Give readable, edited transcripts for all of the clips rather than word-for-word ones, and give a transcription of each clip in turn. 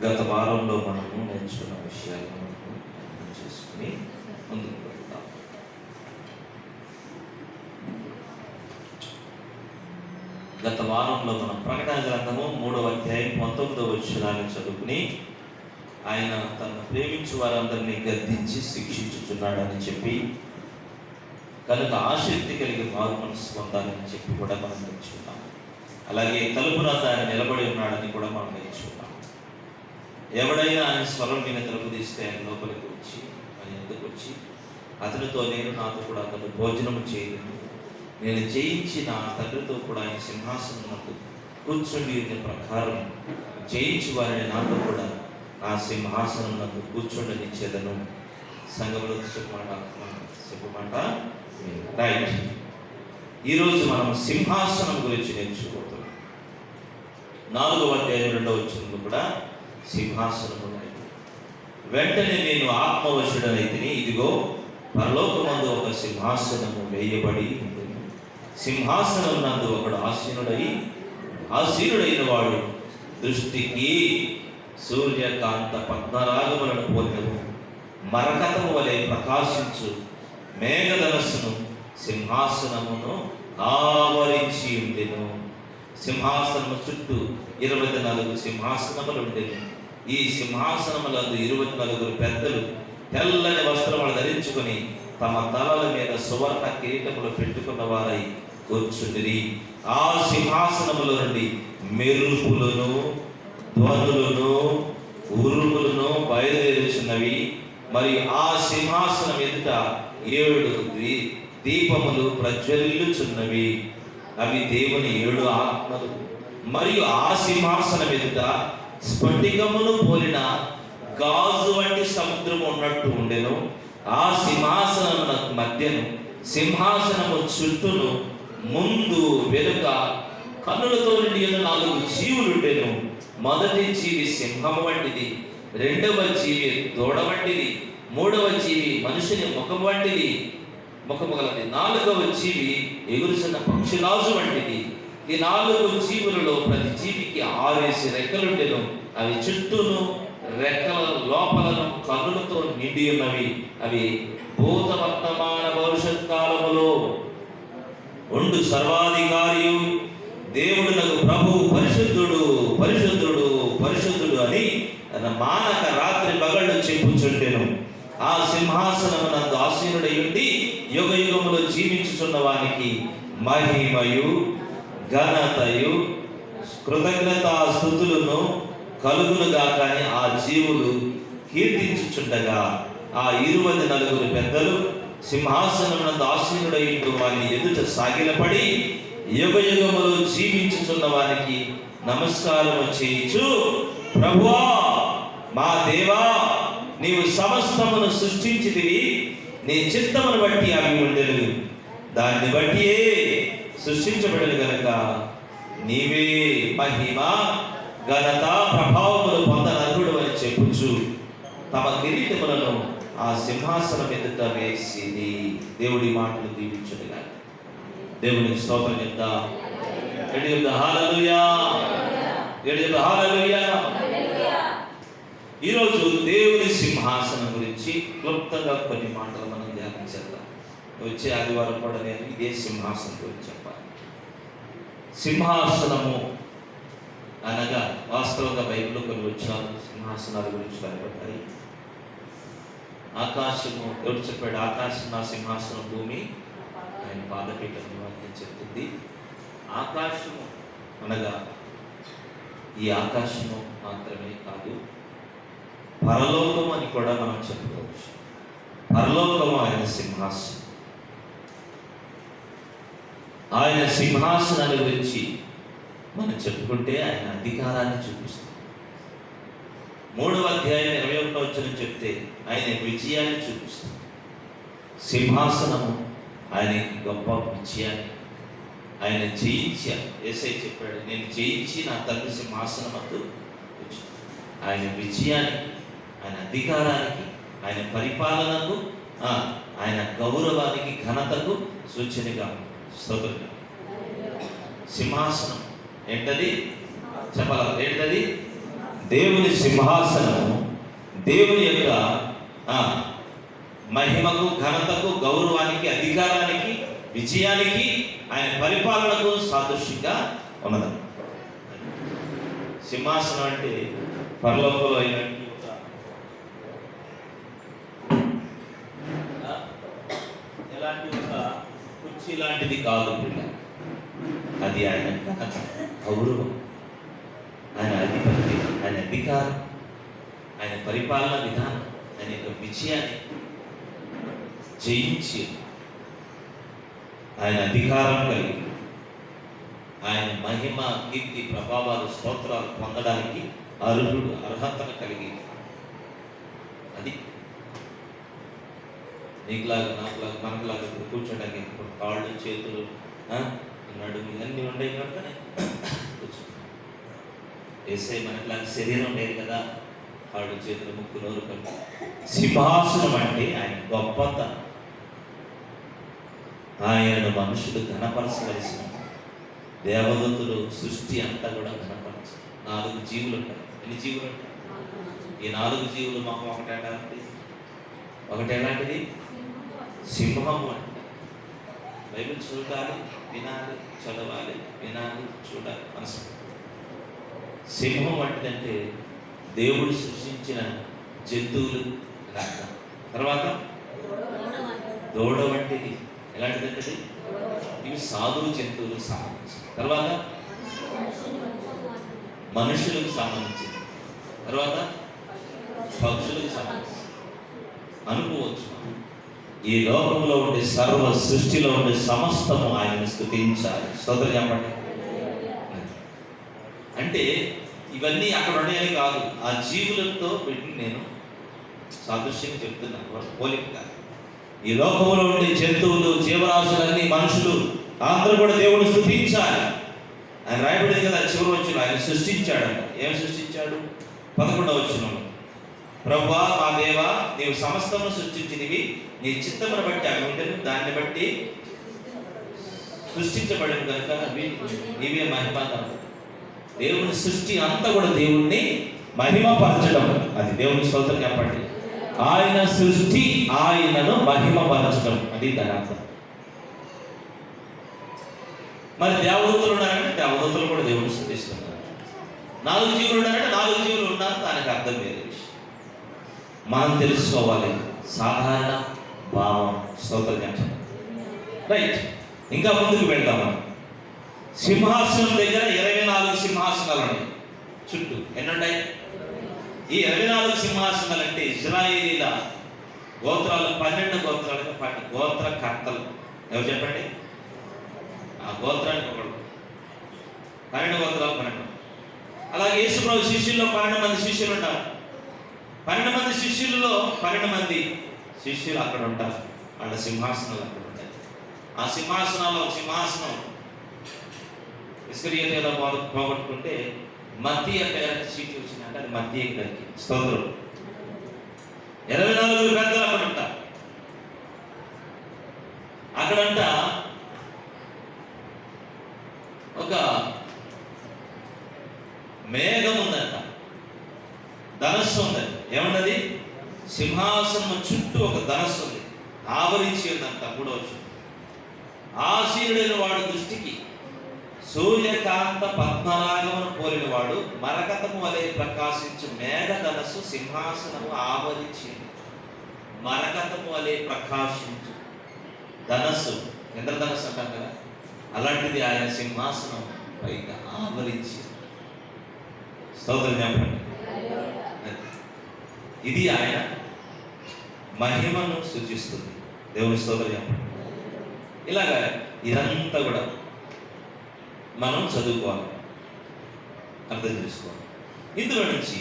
గత వారంలో మనము నేర్చుకున్న విషయాలను అర్థం చేసుకుని ముందుకు వెళ్తాం. గత వారంలో మనం ప్రకటన గ్రంథము 3వ అధ్యాయం 19వ వచనాన్ని చదువుకుని, ఆయన తనను ప్రేమించు వారందరినీ గద్దించి శిక్షించుచున్నాడని చెప్పి, కనుక ఆసక్తి కలిగి మారు మనసు పొందాలని చెప్పి కూడా మనం నేర్చుకున్నాం. అలాగే తలుపు వద్ద ఆయన నిలబడి ఉన్నాడని కూడా మనం నేర్చుకున్నాం. ఎవడైనా ఆయన స్వరం మీద తలుపు తీస్తే ఆయన లోపలికి వచ్చి, ఆయన ఎందుకు వచ్చి అతనితో నేను, నాతో కూడా అతను భోజనము చేయలేదు, నేను జయించి నా తండ్రితో కూడా ఆయన సింహాసనం కూర్చుండి ఉన్న ప్రకారం జయించి వారిని నాతో కూడా నా సింహాసనం నందు కూర్చుండనిచ్చేదను. సంఘంలో చెప్పమాట రైట్. ఈరోజు మనం సింహాసనం గురించి నేర్చుకోతున్నాం. 4వ అధ్యాయం 2వ వచనంలో కూడా సింహాసనం ఉన్నాయి. వెంటనే నేను ఆత్మవశుడనైతిని, ఇదిగో పరలోకమందు ఒక సింహాసనము వేయబడి ఉంది. సింహాసనం నందు ఒకడు ఆసీనుడైన వాడు దృష్టికి సూర్యకాంత పద్మరాగములను పోలినవు మరకతము వలె ప్రకాశించు మేఘధనస్సును సింహాసనమును ఆవరించి ఉండెను. సింహాసనము చుట్టూ 24 సింహాసనములు ఉండేవి. ఈ సింహాసనములందు 24 పెద్దలు తెల్లని వస్త్రములు ధరించుకొని తమ తలల మీద సువర్ణ కిరీటములు పెట్టుకున్న వారై కూర్చుండిరి. ఆ సింహాసనముల నుండి మెరుపులను, ధ్వనులను, ఉరుములను బయలుదేరుచున్నవి. మరి ఆ సింహాసనం ఎదుట 7 దీపములు ప్రజ్వలిల్లుచున్నవి. అవి దేవుని 7 ఆత్మలు. మరియు ఆ సింహాసనం ఎదుట స్ఫటికమును పోలిన గాజు వంటి సముద్రము ఉన్నట్టు ఉండెను. ఆ సింహాసనమునకు మధ్యను, సింహాసనము చుట్టూను, ముందు వెనుక కన్నులతో నిండి 4 జీవులుండెను. మొదటి జీవి సింహం వంటిది, 2వ జీవి దూడ వంటిది, 3వ జీవి మనుషుని ముఖం వంటిది, ముఖము గలది, 4వ జీవి ఎగురుచున్న పక్షిరాజు వంటిది. ఈ 4 జీవులలో ప్రతి జీవికి 6 రెక్కలుండెను. అవి చుట్టూను రెక్కల లోపలను కన్నులతో నిండి ఉన్నవి. అవి భూత వర్తమాన భవిష్యత్ కాలములో ఉండు సర్వాధికారియు దేవుడునకు ప్రభువు పరిశుద్ధుడు పరిశుద్ధుడు పరిశుద్ధుడు అని తన మానక రాత్రి పగళ్ళు చెప్పుచుండెను. ఆ సింహాసనమునందు ఆసీనుడై ఉండి యుగ యుగములో జీవించుచున్న వానికి మహిమయు ఘనతయు కృతజ్ఞతా స్తుతులను కలుగునుగా. కానీ ఆ జీవులు కీర్తించుచుండగా ఆ 24 పెద్దలు సింహాసనమునందు ఆసీనుడై వారిని ఎదుట సాగిలపడి యుగ యుగములో జీవించుచున్న వారికి నమస్కారము చేయించు, ప్రభువా మా దేవా, నీవు సమస్తమును సృష్టించితివి, నీ చిత్తమును బట్టి అవి ఉండెను, దాన్ని బట్టియే సృష్టించబడను గనక నీవే మహిమ ఘనత ప్రభావములు పొందనర్హుడు అని చెప్పుచు తమ కిరీటములను ఆ సింహాసనం ఎదుట వేసిది. దేవుడి మాటలు దీవించునుగా. దేవునికి స్తోత్రం చెప్తా. హల్లెలూయా, హల్లెలూయా. ఈరోజు దేవుని సింహాసనం గురించి క్లుప్తంగా కొన్ని మాటలు మనం ధ్యానం చేద్దాం. వచ్చే ఆదివారం కూడా నేను ఇదే సింహాసనం గురించి చెప్పాలి. సింహాసనము అనగా వాస్తవంగా బైబిల్లో కొన్ని వచనాలు సింహాసనాల గురించి కనబడతాయి. ఆకాశము, ఎవరు చెప్పాడు? ఆకాశం నా సింహాసనం, భూమి ఆయన పాదపీఠం అని చెప్తుంది. ఆకాశము అనగా ఈ ఆకాశము మాత్రమే కాదు, పరలోకం అని కూడా మనం చెప్పుకోవచ్చు. పరలోకము ఆయన సింహాసనం. ఆయన సింహాసనాన్ని గురించి మనం చెప్పుకుంటే ఆయన అధికారాన్ని చూపిస్తాం. 3వ అధ్యాయం 21వ వచనం చెప్తే ఆయన విజయాన్ని చూపిస్తాం. సింహాసనము ఆయన గొప్ప విజయాన్ని, ఆయన జయించారు. యేసయ్య చెప్పాడు, నేను జయించి నా తండ్రి సింహాసనం వద్దు. ఆయన విజయానికి, ఆయన అధికారానికి, ఆయన పరిపాలనకు, ఆయన గౌరవానికి, ఘనతకు సూచనగా స్తోత్రం. సింహాసనం ఏంటది? చెప్పాలి. ఏంటది? దేవుని సింహాసనము దేవుని యొక్క మహిమకు, ఘనతకు, గౌరవానికి, అధికారానికి, విజయానికి, ఆయన పరిపాలనకు సాదృశ్యంగా ఉన్నది. సింహాసనం అంటే పరలోకంలో ఇలాంటి ఎలాంటి ఒక కుర్చీ లాంటిది కాదు. అది ఆయన ఘనత, గౌరవం, ఆయన అధిపతి, ఆయన అధికారం, ఆయన పరిపాలన విధానం, ఆయన యొక్క విజయాన్ని జయించి ఆయన అధికారం కలిగి ఆయన మహిమ, కీర్తి, ప్రభావాలు, స్తోత్రాలు పొందడానికి అర్హతను కలిగి, అది నీకులాగా, నాకులాగా, మనకులాగా కూర్చోడానికి కాళ్ళు, చేతులు, నడుము ఇవన్నీ ఉండేవి కనుకనే కూర్చుంటాం. వేసే మనకులాగా శరీరం లేదు కదా, కాళ్ళు, చేతులు, ముక్కు, నోరు కలిపి. సింహాసనం అంటే ఆయన గొప్పతనం. ఆయనను మనుషులు ఘనపరచవలసిన, దేవదూతులు, సృష్టి అంతా కూడా ఘనపరచు. 4 జీవులు ఉంటాయి. ఎన్ని జీవులు ఉంటాయి? ఈ 4 జీవులు మాకు ఒకటి ఎలాంటిది? సింహము అంటే. బైబిల్ చూడాలి, వినాలి, చదవాలి, వినాలి, చూడాలి, మనసు. సింహం వంటిదంటే దేవుడు సృష్టించిన జంతువులు అర్థం. తర్వాత దూడ వంటిది. ఎలాంటిదంటే ఇవి సాధువు జంతువులకు సంబంధించి. తర్వాత మనుషులకు సంబంధించింది. తర్వాత పక్షులకు సంబంధించి. అనుకోవచ్చు, ఈ లోకంలో ఉండే సర్వ సృష్టిలో ఉండే సమస్తము ఆయనను స్తుతించాలి. స్తోత్రం చెప్పండి. అంటే ఇవన్నీ అక్కడ ఉండేవి కాదు, ఆ జీవులతో పెట్టి నేను సాదృశ్యంగా చెప్తున్నాను, పోలిక. ఈ లోకంలో ఉండే జంతువులు, జీవరాశులన్నీ, మనుషులు అందరూ కూడా దేవుడు స్తుతించాలి. ఆయన రాయబడింది కదా చివరి వచనం, ఆయన సృష్టించాడు. ఏం సృష్టించాడు? 11వ వచనంలో, ప్రభువా మా దేవా, నీవు సమస్తము సృష్టించినవి నీ చిత్తమును బట్టి అవి ఉండను, దాన్ని బట్టి సృష్టించబడిన కనుక నీవే మహిమకరం. దేవుని సృష్టి అంతా కూడా దేవుణ్ణి మహిమపరచడం, అది దేవుని స్తోత్రం చెప్పండి. ఆయన సృష్టి ఆయనను మహిమపరచడం, అది దాని అర్థం. మరి దేవదూతలు ఉన్నారంటే దేవదూతలు కూడా దేవుని స్తుతిస్తున్నారు. 4 జీవులు ఉన్నారంటే 4 జీవులు ఉన్నారు, దానికి అర్థం వేరే విషయం. మనం తెలుసుకోవాలి సాధారణ భావం. స్తోత్రం చెప్పండి. రైట్, ఇంకా ముందుకు వెళ్దాం. మనం సింహాసనం దగ్గర 24 సింహాసనాలు ఉన్నాయి చుట్టూ. ఎన్నుంటాయి? ఈ 24 సింహాసనాలు అంటే ఇజ్రాయేలీల గోత్రాలు, 12 గోత్రాలకు 12 గోత్ర కర్తలు. ఎవరు చెప్పండి? ఆ గోత్రానికి ఒకడు. 12 గోత్రాలు 12. అలాగే యేసుప్రభు శిష్యుల్లో 12 మంది శిష్యులు ఉంటారు. 12 మంది శిష్యులలో 12 మంది శిష్యులు అక్కడ ఉంటారు. వాళ్ళ సింహాసనాలు అక్కడ ఉంటాయి. ఆ సింహాసనాల్లో ఒక సింహాసనం ఇస్కరియోతు ఏదో పోగొట్టుకుంటే మత్తయి పేరు సీట్లు వచ్చిందంటే అది మత్తయి గారికి. స్తోత్రం. 24 పెద్దలు అక్కడ ఉంటారు. అక్కడంట ఒక మేఘం ఉందంట, ధనస్సు ఉందంట. ఏమన్నది? సింహాసనం చుట్టూ ఒక ధనస్సు ఉంది, ఆవరించి ఉందంట. 3వ వచనం, ఆసీనుడైన వాడు దృష్టికి సూర్యకాంత పద్మరాగమును పోలిన వాడు మరకతము వలె ప్రకాశించు మేఘ ధనస్సు సింహాసనము ఆవరించి. మరకతము వలె ప్రకాశించు ధనస్సు, ఇంద్రధనస్సు అంటాం కదా, అలాంటిది ఆయన సింహాసనం పైగా ఆవరించి. స్తోత్రం చెప్పండి. ఇది ఆయన మహిమను సూచిస్తుంది. దేవుని స్తోత్రం చెప్పండి. ఇలాగా ఇదంతా కూడా మనం చదువుకోవాలి, అర్థం చేసుకోవాలి. ఇందులో నుంచి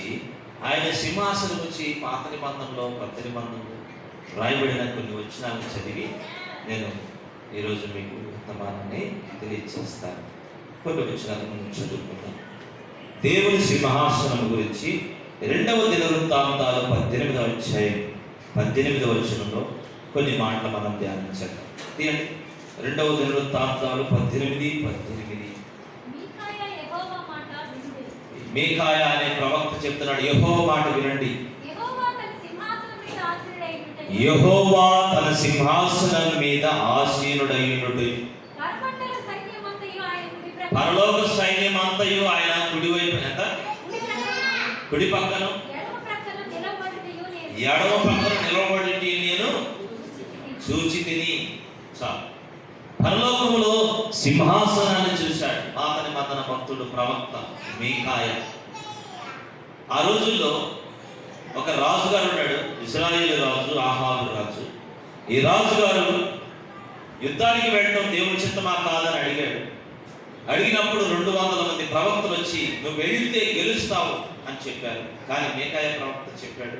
ఆయన సింహాసనం వచ్చి పాత నిబంధనలో, కొత్త నిబంధనలో రాయబడిన కొన్ని వచనాలను చదివి నేను ఈరోజు మీకు వర్తమానాన్ని తెలియజేస్తాను. కొన్ని వచనాలను మనం చదువుకుందాం. దేవుని సింహాసనం గురించి 2వ దినవృత్తాంతాలు 18వ అధ్యాయం 18వ వచనంలో కొన్ని మాటలు మనం ధ్యానించాలి. తీయండి, 2వ దినవృత్తాంతాలు 18:18. మీకాయా అనే ప్రవక్త చెప్తున్నాడు, యెహోవా మాట వినండి. యెహోవా తన సింహాసనం మీద ఆసీనుడైయుండుట, పరలోక సైన్యం అంతయు ఆయన కుడివైపు ఎంత కుడి పక్కన ఎడమ పక్కన నిలబడి నేను చూచి తిని. చాలు. పరలోకములో సింహాసనాన్ని చూశాడు అతని మతన భక్తుడు ప్రవక్త మీకాయా. ఆ రోజుల్లో ఒక రాజుగారు ఉన్నాడు, ఇశ్రాయేలు రాజు, ఆహాబు రాజు. ఈ రాజుగారు యుద్ధానికి వెళ్ళడం దేవుని చిత్తమా కాదని అడిగాడు. అడిగినప్పుడు 200 మంది ప్రవక్తలు వచ్చి నువ్వు వెళితే గెలుస్తావు అని చెప్పారు. కానీ మీకాయా ప్రవక్త చెప్పాడు,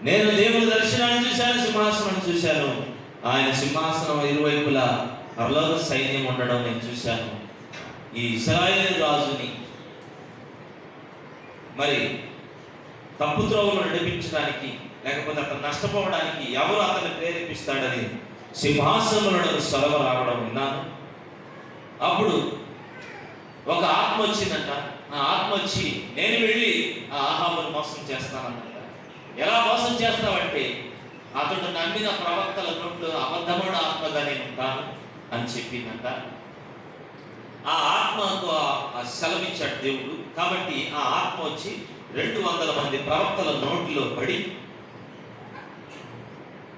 నేను దేవుని దర్శనాన్ని చూశాను, సింహాసనాన్ని చూశాను. ఆయన సింహాసనం ఇరువైపులా పరలోక సైన్యం ఉండడం నేను చూశాను. ఈ ఇశ్రాయేలు రాజుని మరి తప్పు త్రోవలు నడిపించడానికి, లేకపోతే అతను నష్టపోవడానికి ఎవరు అతన్ని ప్రేరేపిస్తాడని సింహాసనంలో స్వరం రావడం విన్నాను. అప్పుడు ఒక ఆత్మ వచ్చిందంట. ఆ ఆత్మ వచ్చి నేను వెళ్ళి ఆ ఆహాబును మోసం చేస్తానన్నట. ఎలా మోసం చేస్తావంటే, అతడు నమ్మిన ప్రవక్తల నోట్లో అబద్ధముడు ఆత్మగా నేను ఉంటాను అని చెప్పిందంట. ఆ ఆత్మకు సెలవిచ్చాడు దేవుడు. కాబట్టి ఆ ఆత్మ వచ్చి 200 మంది ప్రవక్తల నోటిలో పడి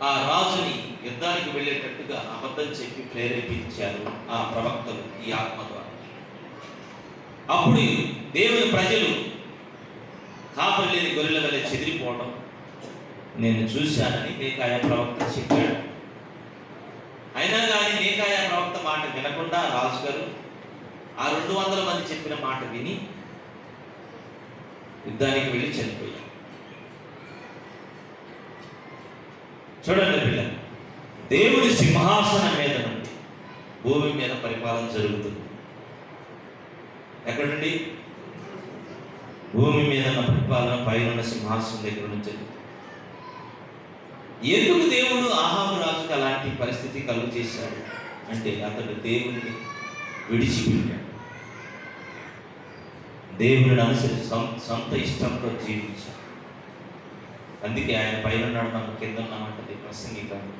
ఆ రాజుని యుద్ధానికి వెళ్ళేటట్టుగా అబద్ధం చెప్పి ప్రేరేపించారు ఆ ప్రవక్తలు ఈ ఆత్మ ద్వారా. అప్పుడు దేవుని ప్రజలు కాపరి లేని గొర్రెల వలె చెదిరిపోవడం నేను చూశానని మీకాయా ప్రవక్త చెప్పాడు. అయినా కానీ మీకాయా ప్రవక్త మాట వినకుండా రాజుగారు ఆ 200 మంది చెప్పిన మాట విని యుద్ధానికి వెళ్ళి చనిపోయారు. చూడండి పిల్లలు, దేవుడి సింహాసనం మీద నుండి భూమి మీద పరిపాలన జరుగుతుంది. ఎక్కడండి? భూమి మీద ఉన్న పరిపాలన పైన సింహాసనం దగ్గర నుంచి జరుగుతుంది. ఎందుకు దేవుడు ఆహాబు రాజుకు అలాంటి పరిస్థితి కలుగు చేశాడు అంటే, అతడు దేవుడిని విడిచిపెట్టాడు. దేవుడిని అనుసరించి సొంత ఇష్టంతో జీవించాడు. అందుకే ఆయన పైన ఉన్నాడు, మనం కింద ఉన్నామంటది ప్రసంగికాన్ని.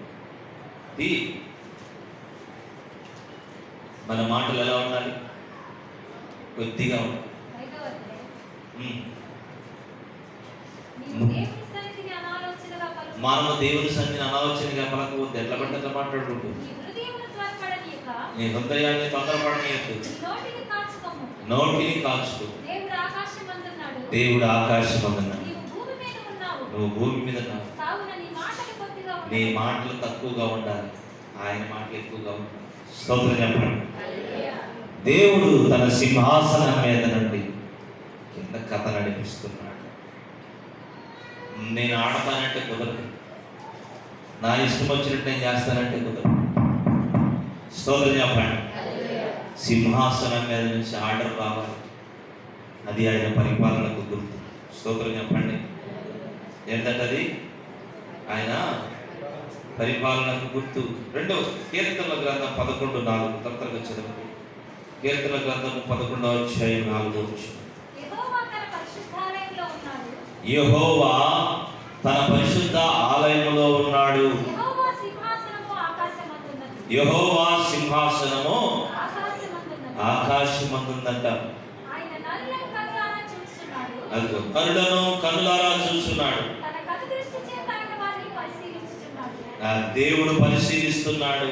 మన మాటలు ఎలా ఉండాలి? కొద్దిగా ఉండాలి. మనము దేవుని సన్నిధిని అనాలోచనగా పలకవద్దు. ఎట్లా పడ్డగా మాట్లాడుకుంటూ నీ హృదయాన్ని తొందరపడనీయద్దు, నోటిని కాచుకో. దేవుడు ఆకాశమందున్నాడు, నువ్వు భూమి మీద ఉన్నావు. నీ మాటలు తక్కువగా ఉండాలి, ఆయన మాటలు ఎక్కువగా ఉండాలి. స్తోత్రం చెప్పండి. దేవుడు తన సింహాసనం మీద నుండి కింద కథ నడిపిస్తున్నాడు. నేను ఆడతానంటే కుదరదు, నా ఇష్టం వచ్చినట్టు నేను చేస్తానంటే కుదరదు. స్తోత్రం చెప్పండి. సింహాసనం మీద నుంచి ఆర్డర్ రావాలి, అది ఆయన పరిపాలనకు గుర్తు. స్తోత్రం చెప్పండి. ఏంటంటది? ఆయన పరిపాలనకు గుర్తు. 2వ కీర్తనల గ్రంథం 11:4 తొందరగా చదవండి. కీర్తనల గ్రంథం 11:4. యెహోవా తన పరిశుద్ధ ఆలయములో ఉన్నాడు. యెహోవా సింహాసనము ఆకాశమందుందంట. అదిగో కనులను కనులారా చూస్తున్నాడు. దేవుడు పరిశీలిస్తున్నాడు.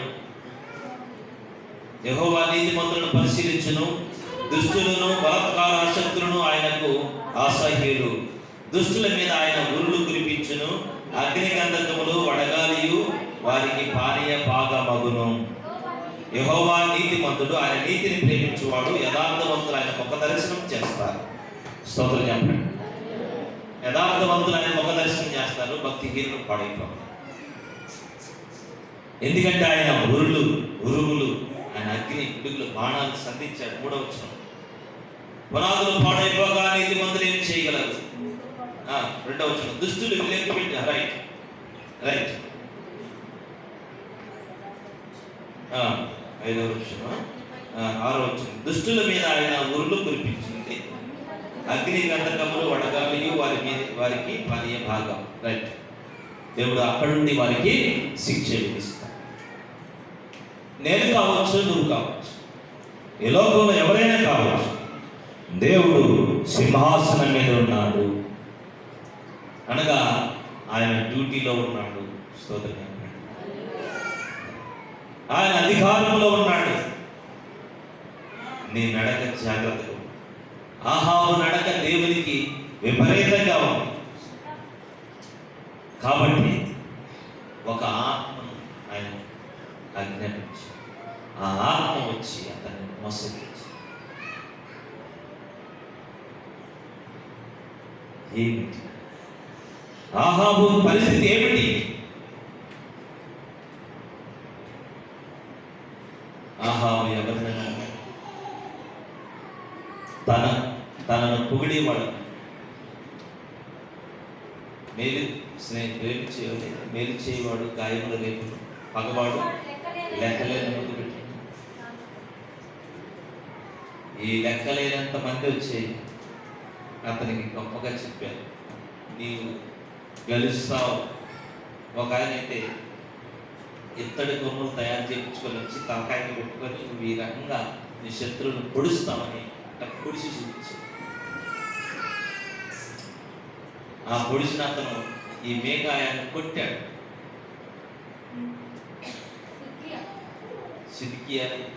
యెహోవా నీతిమంతులను పరిశీలించును, దుష్టులను బలాత్కారాసక్తులను ఆయనకు అసహ్యులు. దుష్టుల మీద ఆయన ఉరులు కురిపించును, అగ్నిగంధకములు వడగాలియు వారికి పానీయ భాగమగును. యెహోవా నీతిమంతుడు, ఆయన నీతిని ప్రేమించువాడు. యథార్థవంతులు ఆయన ముఖ దర్శనం చేస్తారు. స్తోత్రం చెప్పండి. యథార్థవంతులు ఆయన ముఖ దర్శనం చేస్తారు, భక్తిహీనులు పాడైపోతారు. ఎందుకంటే ఆయన ఉరుగులు ఆయన అగ్ని పిడుగులు బాణాలు సంధించాడు. 3వ వచనం, పునాదులు పాడైపోగా నీతిమంతులు ఏం చేయగలరు? 2వ వచనం, దుష్టులు విలేక పెట్టారు. రైట్. 5వ వచనం, 6వ వచనం, దుష్టుల మీద ఆయన ఉరులు కురిపించింది, అగ్ని గంధకములు వడగాలియు వారికి పానీయ భాగం. రైట్. దేవుడు అక్కడుండి వారికి శిక్ష విధిస్తాడు. నేను కావచ్చు, నువ్వు కావచ్చు, ఈ లోకంలో ఎవరైనా కావచ్చు, దేవుడు సింహాసనం మీద ఉన్నాడు అనగా ఆయన డ్యూటీలో ఉన్నాడు. స్తోత్రం. ఆయన అధికారంలో ఉన్నాడు. నీ నడక జాగ్రత్తగా. ఆహాబు నడక దేవునికి విపరీతంగా ఉంది. కాబట్టి ఒక ఆత్మను ఆయన ఆజ్ఞాపించి ఆ ఆత్మ వచ్చి అతన్ని మోసగించి ఏమిటి ఆహాబు పరిస్థితి ఏమిటి? ఆహాబు ఎవరినైనా తనను పొగిడేవాడు, మేలు చేయవాడు, గాయముల రేపు పగవాడు లెక్కలేని ముందు పెట్టి ఈ లెక్కలేనంత మంది వచ్చేది అతనికి గొప్పగా చెప్పారు, నీవు గెలుస్తావు. ఒక ఆయన అయితే ఇత్తడి కొమ్ములు తయారు చేయించుకొని వచ్చి తలకాయని పెట్టుకొని నువ్వు ఈ రకంగా నీ శత్రువును పొడుస్తామని పొడిచి చూపించాడు. ఆ పొడిచిన అతను ఈ మేఘాయాన్ని కొట్టాడు.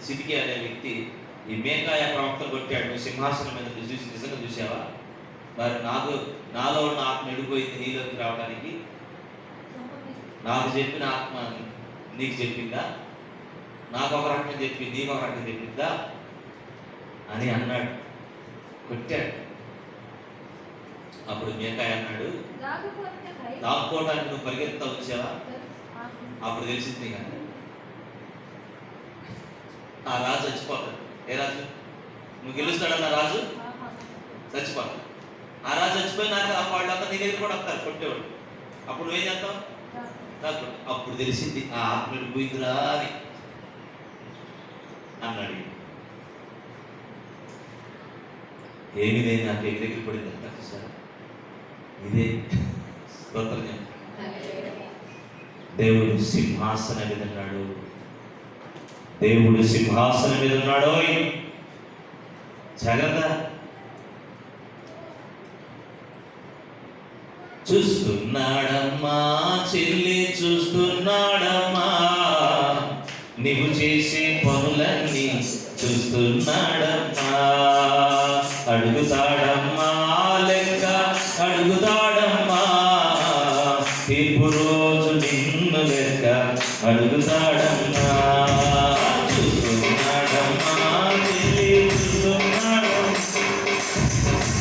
సిద్కి అనే వ్యక్తి ఈ మేఘాయ ప్రవక్తను కొట్టాడు. నువ్వు సింహాసనం మీద చూసి నిజంగా చూసావా? మరి నాలో ఉన్న ఆత్మ ఎడిపోయింది నీలోకి రావడానికి, నాకు చెప్పిన ఆత్మ నీకు చెప్పిందా? నాకు ఒక రకం చెప్పింది, నీకు ఒక రకం చెప్పిందా అని అన్నాడు, కొట్టాడు. అప్పుడు మేకాయ అన్నాడు, దాక్కోవడానికి నువ్వు పరిగెత్తా వచ్చావా? అప్పుడు తెలిసింది కానీ ఆ రాజు చచ్చిపోతాడు. ఏ రాజు? నువ్వు గెలుస్తాడన్న రాజు చచ్చిపోతాడు. ఆ రాజు చచ్చిపోయినాక వాళ్ళంతా నీ దగ్గర కూడా వస్తారు కొట్టేవాడు. అప్పుడు నువ్వేం చేస్తావు? అప్పుడు తెలిసింది ఆ ఆత్మ పోయిందిరా అని అన్నాడు. ఏమిదే నాకు ఏ దగ్గర పడింది అంటారు సార్. ఇదే స్తోత్రం. దేవుడు సింహాసనం మీద ఉన్నాడు. దేవుడు సింహాసనం మీద ఉన్నాడు. జాగ్రత్త. చూస్తున్నాడమ్మా చెల్లి, చూస్తున్నాడమ్మా నీవు చేసే పనులన్నీ చూస్తున్నాడమ్మా. అడుగుతాడమ్మా లెక్క, అడుగుతాడమ్మా తీర్పు రోజు నిన్ను లెక్క అడుగుతాడమ్మా. చూస్తున్నాడమ్మా చెల్లి, చూస్తున్నాడమ్మా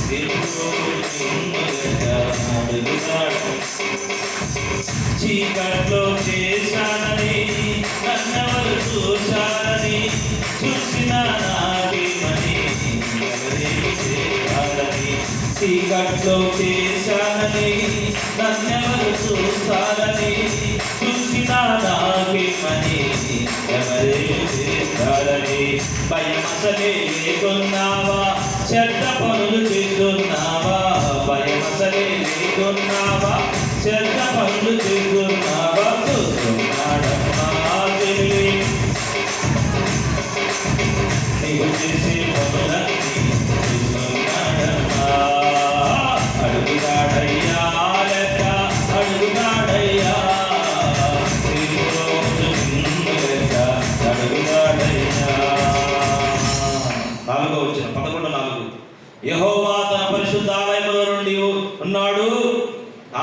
తీర్పు రోజు నిన్ను లెక్క అడుగుతాడు. చీకట్లో చేశానని నన్నెవరు చూశారని చూసిన నాకేమని ఎవరేమి చేశారని, చీకట్లో చేశానని నన్నెవరు చూస్తారని చూసిన నాకేమని ఎవరేమి చేశారని. భయం అసలే లేకున్నావా, చెడ్డ పనులు చేస్తున్నావా? భయం అసలే లేకున్నావా, చెడ్డ పనులు చేస్తున్నావా? చూస్తున్నాడమ్మా చెల్లి నీవు చేసే పనులన్నీ చూస్తున్నాడమ్మా. అడుగుతాడయ్యా లెక్క, అడుగుతాడయ్యా లెక్క అడుగుతాడయ్యా. 4వ వచనం 11:4. యెహోవా తన పరిశుద్ధ ఆలయములో నుండి ఉన్నాడు.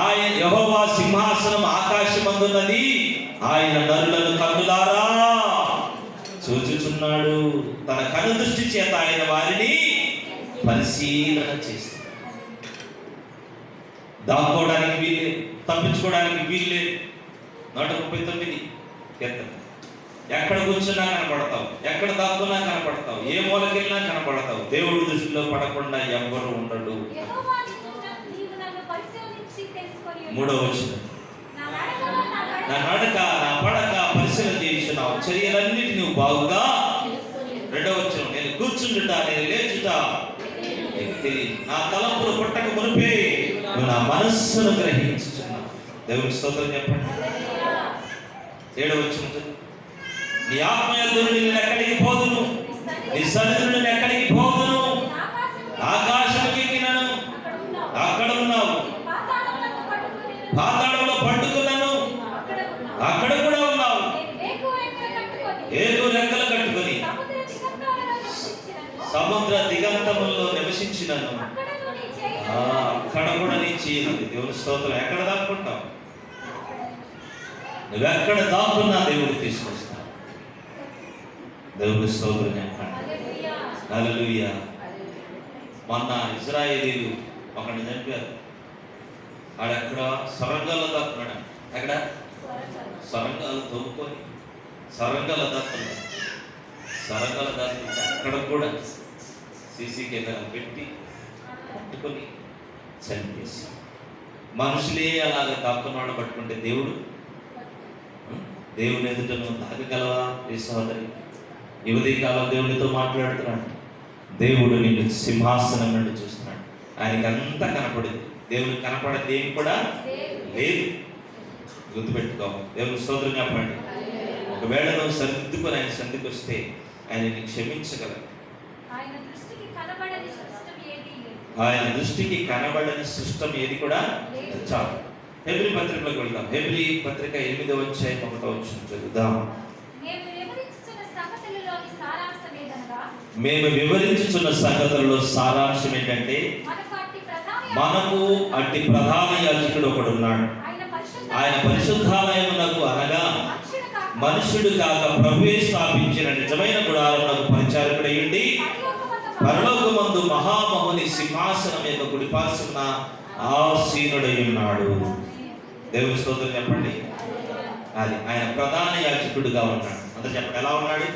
ఆయన యెహోవా సింహాసనం ఆకాశమందున్నది, ఆయన నరులను కన్నులారా చూచుచున్నాడు. తన కను దృష్టి చేత ఆయన వారిని పరిశీలన చేస్తాడు. దాక్కోవడానికి వీళ్ళే, తప్పించుకోవడానికి వీళ్ళే. 139 కీర్తన. ఎక్కడ కూర్చున్నా కనపడతావు, ఎక్కడ దాక్కున్నా కనపడతావు, ఏ మూలకెళ్ళినా కనపడతావు. దేవుడి దృష్టిలో పడకుండా ఎవ్వరు ఉండడు. 3వ వచనం. నా నడక నా పడక పరిశీలన చేయించున్నావు, చర్యలన్నిటి నువ్వు బాగుగా. 2వ వచనం. నేను కూర్చుండుట, నేను లేచుట నీకు తెలియదు. నా తలంపులు పుట్టక మునిపే నువ్వు నా మనస్సును గ్రహించుచున్నావు. దేవునికి స్తోత్రం చెప్పండి. 7వ వచనం, నీ ఆత్మయందు నేను ఎక్కడికి పోదును, నీ సన్నిధిలో నేను ఎక్కడికి పోదును, ఆకాశముకి ఎక్కినను అక్కడ ఉన్నావు, పాతాళంలో పట్టుకున్నాను అక్కడ కూడా ఉన్నావు, ఏగు రెక్కలు కట్టుకొని సముద్ర దిగంతముల్లో నివసించినను అక్కడ కూడా నీ చేయను. దేవుని స్తోత్రం. ఎక్కడ దాక్కుంటావు? నువ్వెక్కడ దాక్కున్నా దేవుడు తీసుకొస్తావు. దేవుని స్తోత్రం చెప్పండి. హల్లెలూయా. మొన్న ఇజ్రాయేలీలు ఒకరిని చంపారు. ఆడెక్కడ సొరంగాల్లో దాక్కున్నాడు. అక్కడ సొరంగాలు తోముకొని సొరంగాల్లో దాక్కున్నాడు. సొరంగాలు దాక్కుంటే అక్కడ కూడా సీసీ కెమెరా పెట్టి పట్టుకొని చంపేసి మనుషులే అలాగ దాక్కున్నాడు పట్టుకుంటే దేవుని ఎదుట నువ్వు దాగగలవా? ఈ సహోదరి యువతి కాలం దేవునితో మాట్లాడుతున్నాడు. దేవుడు నిన్ను సింహాసనం నుండి చూస్తున్నాడు. ఆయనకి అంతా కనపడింది. దేవునికి కనపడేది ఏమి కూడా లేదు. గుర్తుపెట్టుకో. దేవుని స్తోత్రం చెప్పండి. ఒకవేళ నువ్వు సర్దుకొని ఆయన సన్నిధికి వస్తే ఆయన నిన్ను క్షమించగలరు. ఆయన దృష్టికి కనబడని సృష్టం ఏది కూడా చాలు. హెబ్రీ పత్రికలోకి వెళ్దాం. హెబ్రీ పత్రిక 8వ అధ్యాయం 1వ వచనం చదువుదాం. మేము వివరించుచున్న సంగతులలో సారాంశం ఏంటంటే, మనకు అట్టి ప్రధాన యాజకుడు ఒకడు ఉన్నాడు. ఆయన పరిశుద్ధాలయమునకు అనగా మనుషుడు కాక ప్రభువే స్థాపించిన నిజమైన గుడారమునకు పరిచారకుడై ఉండి పరలోకమందు మహామహుని సింహాసనం యొక్క కుడిపార్శ్వన ఆసీనుడై ఉన్నాడు. దేవుని స్తోత్రం చెప్పండి. అది ఆయన ప్రధాన యాజకుడుగా ఉన్నాడు. అందరూ చెప్పండి, ఎలా ఉన్నాడు?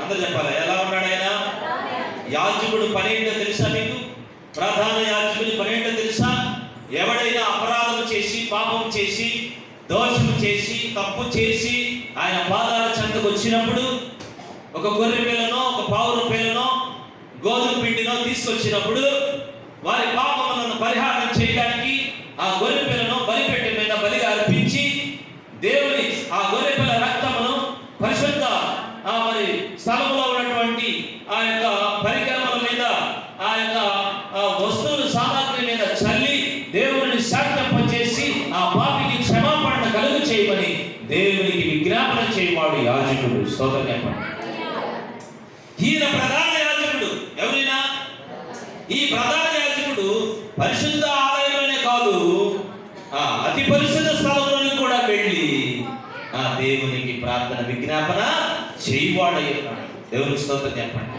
అందరూ చెప్పాలి, ఎలా ఉన్నాడు ఆయన? యాజకుడు పనేంటో తెలుసా మీకు? ప్రధాన యాజకుడి పనేంటో తెలుసా? ఎవడైనా అపరాధం చేసి, పాపం చేసి, దోషం చేసి, తప్పు చేసి ఆయన పాదాల చెంతకు వచ్చినప్పుడు ఒక గొర్రె పిల్లనో ఒక పావురం పిల్లనో గోధుమ పిండినో తీసుకొచ్చినప్పుడు వారి పాపములను పరిహారం చేయడానికి ఆ గొర్రె పిల్లను బలిపెట్టె మీద బలిగా అర్పించి దేవుని ఆ గొర్రె పిల్ల రక్తమును పరిశుద్ధ మరి స్థలంలో ఉన్నటువంటి ఆ యొక్క పరికరముల మీద, ఆ యొక్క వస్తువుల సామాగ్రి మీద చల్లి దేవుని శాంతింపచేసి ఆ పాపికి క్షమాపణ కలుగు చేయమని దేవునికి విజ్ఞాపన చేయవాడు యాజకుడు. స్తోత్రం చెప్పండి. ఈయన ప్రధాన యాజకుడు. ఎవరైనా ఈ ప్రధాన యాజకుడు పరిశుద్ధ ఆలయంలోనే కాదు, అతి పరిశుద్ధ స్థలంలోని కూడా వెళ్ళి ఆ దేవునికి ప్రార్థన విజ్ఞాపన చేయవాడై ఉన్నాడు. దేవునికి స్తోత్రం చెప్పండి.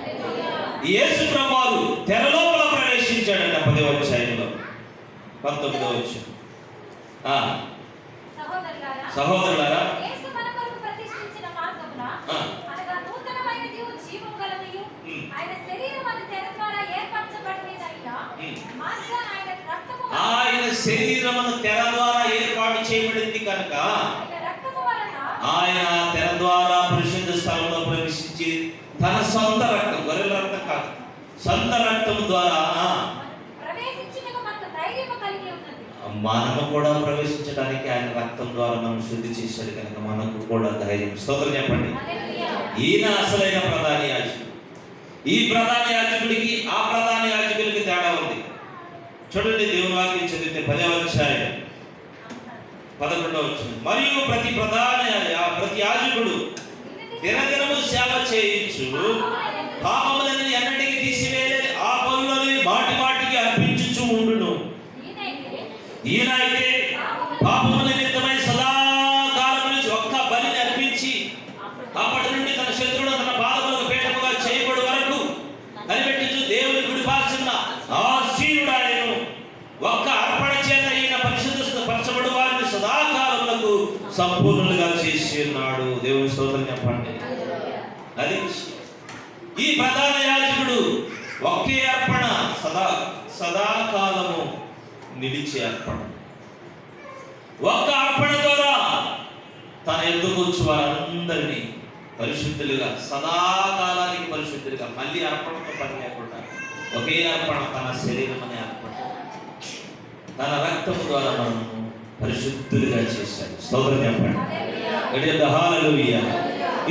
యేసు ప్రభువు తెరలోపల ప్రవేశించాడంట 10వ అధ్యాయంలో 19వ వచనం. సహోదరులారా, ఆయన శరీరమును తెర ద్వారా ఏర్పాటు చేయబడింది కనుక ఆయన తెర ద్వారా పరిశుద్ధ స్థలంలో ప్రవేశించి తన సొంత రక్తం, గొర్రెల రక్తం కాదు, సొంత రక్తం ద్వారా మనము కూడా ప్రవేశించడానికి ఆయన రక్తం ద్వారా మనం శుద్ధి చేశాడు కనుక మనకు కూడా ధైర్యం. స్తోత్రం చెప్పండి. ఈయన అసలైన ప్రధాన యాజకుడు. ఈ ప్రధాన యాజకుడికి ఆ ప్రధాన యాజకుడికి తేడా ఉంది. చూడండి, దేవుని వాక్యం చదివితే 10వ అధ్యాయం 11వ వచనం. మరియు ప్రతి యాజకుడు దినదినము సేవ చేయించు పాపములను ఎన్నటికి తీసివేయలేదు ఆ పనులను మాటి మాటికి అర్పించుచు ఉండును. ఈయన అయితే పాపముల నిమిత్తమై సదాకాలం నుంచి ఒక్క బలిని అర్పించి అప్పటి నుండి తన శత్రువులు తన పాదములకు పీఠముగా చేయబడు వరకు కనిపెట్టుచు దేవుని గుడిపార్చున్న ఆసీనుడాయను. ఒక్క అర్పణ చేత ఈయన పరిశుద్ధ పరచబడు వారిని సదాకాలములకు సంపూర్ణులుగా చేసి ఉన్నాడు. దేవుని స్తోత్రం చెప్పండి. అది ఈ ప్రధాన యాజకుడు ఒకే అర్పణ సదాకాలము నిలిచే అర్పణ. ఒక్క అర్పణ ద్వారా తన ఎదుగుచ్చు వారందరినీ పరిశుద్ధులుగా, సదాకాలానికి పరిశుద్ధులుగా, మళ్ళీ అర్పణతో పని లేకుండా ఒకే అర్పణ, తన శరీరం అనే అర్పణ, తన రక్తము ద్వారా మనము పరిశుద్ధులుగా చేశాడు. స్తోత్రం చెప్పండి. హల్లెలూయా.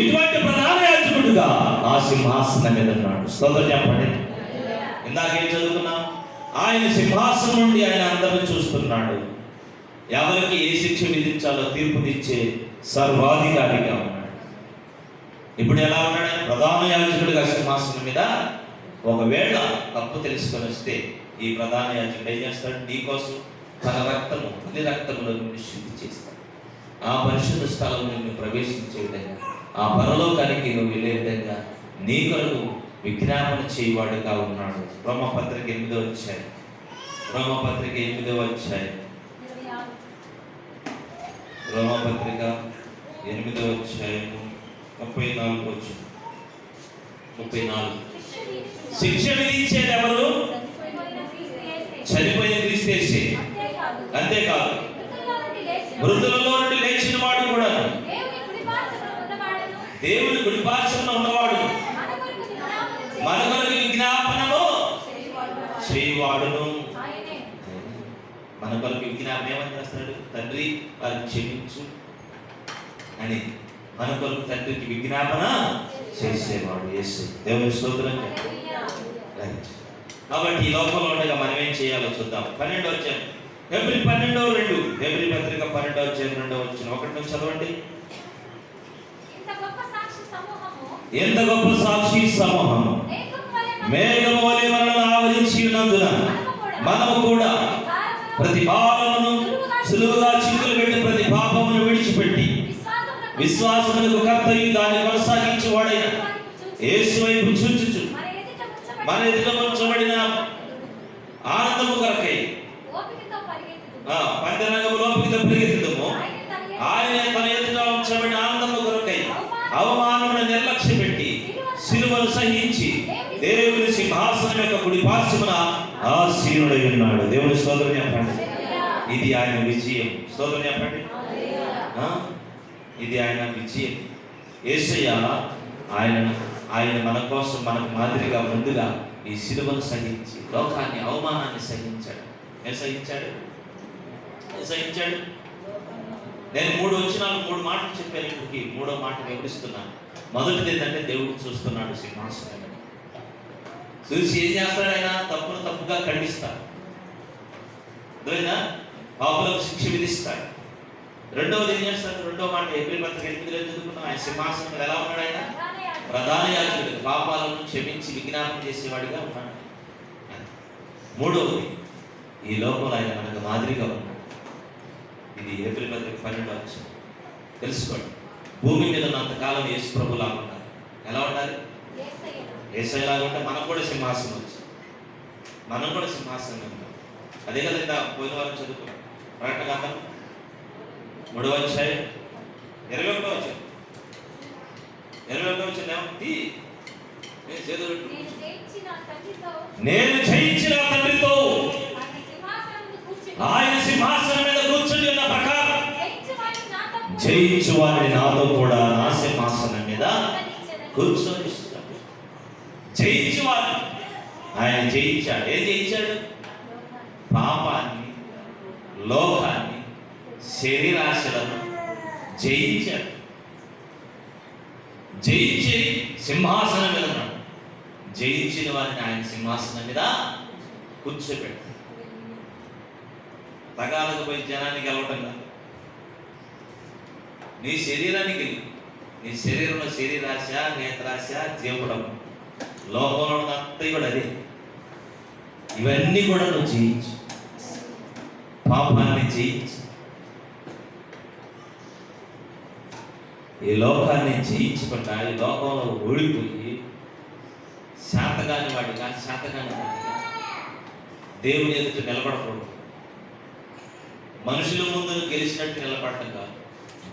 ఇటువంటి ప్రధాన యాజకుడుగా ఆ సింహాసనం మీద ఉన్నాడు. స్తోత్రం చెప్పండి. ఇందాకేం చదువుకున్నాం? ఆయన సింహాసనం నుండి ఆయన అందరిని చూస్తున్నాడు. ఎవరికి ఏ శిక్ష విధించాలో తీర్పునిచ్చే సర్వాధికారిగా ఉన్నాడు. ఇప్పుడు ఎలా ఉన్నాడు? ఆయన ప్రధాన యాజకుడిగా సింహాసనం మీద. ఒకవేళ తప్పు తెలుసుకొని వస్తే ఈ ప్రధాన యాజకుడు ఏం చేస్తాడు? నీకోసం తన రక్తము, అన్ని రక్తములో నిన్ను శుద్ధి చేస్తాడు. ఆ పరిశుద్ధ స్థలం నిన్ను ప్రవేశించే విధంగా, ఆ పరలోకానికి నువ్వు వెళ్ళే విధంగా నీ కొరకు విజ్ఞాపన చేయవాడుగా ఉన్నాడు. రోమపత్రిక 8వ అధ్యాయం, రోమపత్రిక 8వ అధ్యాయం, రోమపత్రిక 8వ అధ్యాయము 34 వచ్చు. 34. శిక్ష విధించేది ఎవరు? చనిపోయిన క్రీస్తు యేసే. అంతేకాదు, మృతులలో నుండి లేచిన వాడు కూడా, దేవుని కుడిపార్శ్వమున ఉన్నవాడు, మన కొరకు విజ్ఞాపనము చేయవాడును. మన కొరకు విజ్ఞాపన ఏమని చేస్తాడు? తండ్రి వారిని క్షమించు అని మన కొరకు తండ్రికి విజ్ఞాపన చేసేవాడు యేసు. దేవుని స్తోత్రం. కాబట్టి ఈ లోకంలో ఉండగా మనం ఏం చేయాలో చూద్దాం. 12వ అధ్యాయం, హెబ్రీ 12:2, హెబ్రీ పత్రిక 12వ అధ్యాయం 2వ వచనం 1 నుంచి చదవండి. ఎంత గొప్ప సాక్షి సమూహము మేఘము వలె మనల్ని ఆవరించి ఉన్నందున మనము కూడా ప్రతి భావమును సులువుగా చిక్కులు పెట్టి ప్రతి పాపమును విడిచిపెట్టి విశ్వాసమునకు కర్తయు దాన్ని కొనసాగించేవాడైన యేసు వైపు చూచుచు మన ఎదుట ఉంచబడిన ఆనందము కొరకై పందెరంగములో పరిగెత్తుము. ఆయన తన ఎదుట ఉంచబడిన ఆనందము కొరకై అవమానమును నిర్లక్ష్య పెట్టి సిలువను సహించి దేవుని సింహాసనం యొక్క కుడి పార్శ్వమున ఆసీనుడై ఉన్నాడు. దేవుని స్తోత్రం చెప్పండి. ఇది ఆయన విజయం. స్తోత్రం చెప్పండి. ఇది ఆయన విజయం. యేసయ్య ఆయన మన కోసం, మనకు మాదిరిగా ముందుగా ఈ సిలువను సహించి లోకాన్ని, అవమానాన్ని సహించాడు. ఏం సహించాడు? నేను 3 వచనాలు 3 మాటలు చెప్పాను. ఇప్పటికి 3వ మాట వివరిస్తున్నాను. మొదటిది ఏంటంటే దేవుడు చూస్తున్నాడు సింహాసనం. చూసి ఏం చేస్తాడు? ఆయన తప్పును తప్పుగా ఖండిస్తాడు. అర్థమైందా? పాపులకు శిక్ష విధిస్తాడు. రెండవది ఏం చేస్తాడు? 2వ మాట హెబ్రీ పత్రిక 8లో చదువుకున్నాం. ఆయన సింహాసనం మీద ఎలా ఉన్నాడు? ఆయన ప్రధాన యాజకుడు, పాపాలను క్షమించి విజ్ఞాపన చేసేవాడిగా ఉన్నాడు. మూడవది, ఈ లోకంలో ఆయన మనకు మాదిరిగా ఉన్నాడు. ఇది హెబ్రీ పత్రిక 12వ అధ్యాయం. తెలుసుకోండి. భూమి మీద ఉన్నంతకాలం యేసు ప్రభులా ఉండాలి. ఎలా ఉండాలి? యేసయ్యలాగా ఉంటే మనకు కూడా సింహాసనం వచ్చింది. మనం కూడా సింహాసనం ఉంటాం. అదే కదా ఇంత పోయిన వారం చదువుకున్నాం. ప్రకటన గ్రంథం 3వ అధ్యాయం 21వ వచనం. 21వ వచనం ఏమంది? నేను జయించిన తండ్రితో ఆయన సింహాసనం మీద కూర్చొని ఉన్న ప్రకారం జయించు వారిని నాతో కూడా నా సింహాసనం మీద కూర్చొని. జయించు వారు ఆయన జయించాడు. ఏం జయించాడు? పాపాన్ని, లోకాన్ని, శరీరాశలను జయించాడు. జయించి సింహాసనం మీద ఉన్నాడు. జయించిన వారిని ఆయన సింహాసనం మీద కూర్చోబెట్టాడు. తగాలకు పోయి జనాన్ని గెలవటం కాదు. నీ శరీరానికి, నీ శరీరంలో శరీరాశ, నేత్రాశ, జీవడం, లోకంలో అంతా కూడా అదే. ఇవన్నీ కూడా నువ్వు జయించు. పాపాన్ని జయించు. ఈ లోకాన్ని జయించకుండా ఈ లోకంలో ఓడిపోయి శాతగాని వాడిగా, శాతగాని వాడిగా దేవుని ఎదుట నిలబడకూడదు. మనుషుల ముందు గెలిచినట్టు నిలబడటం కాదు,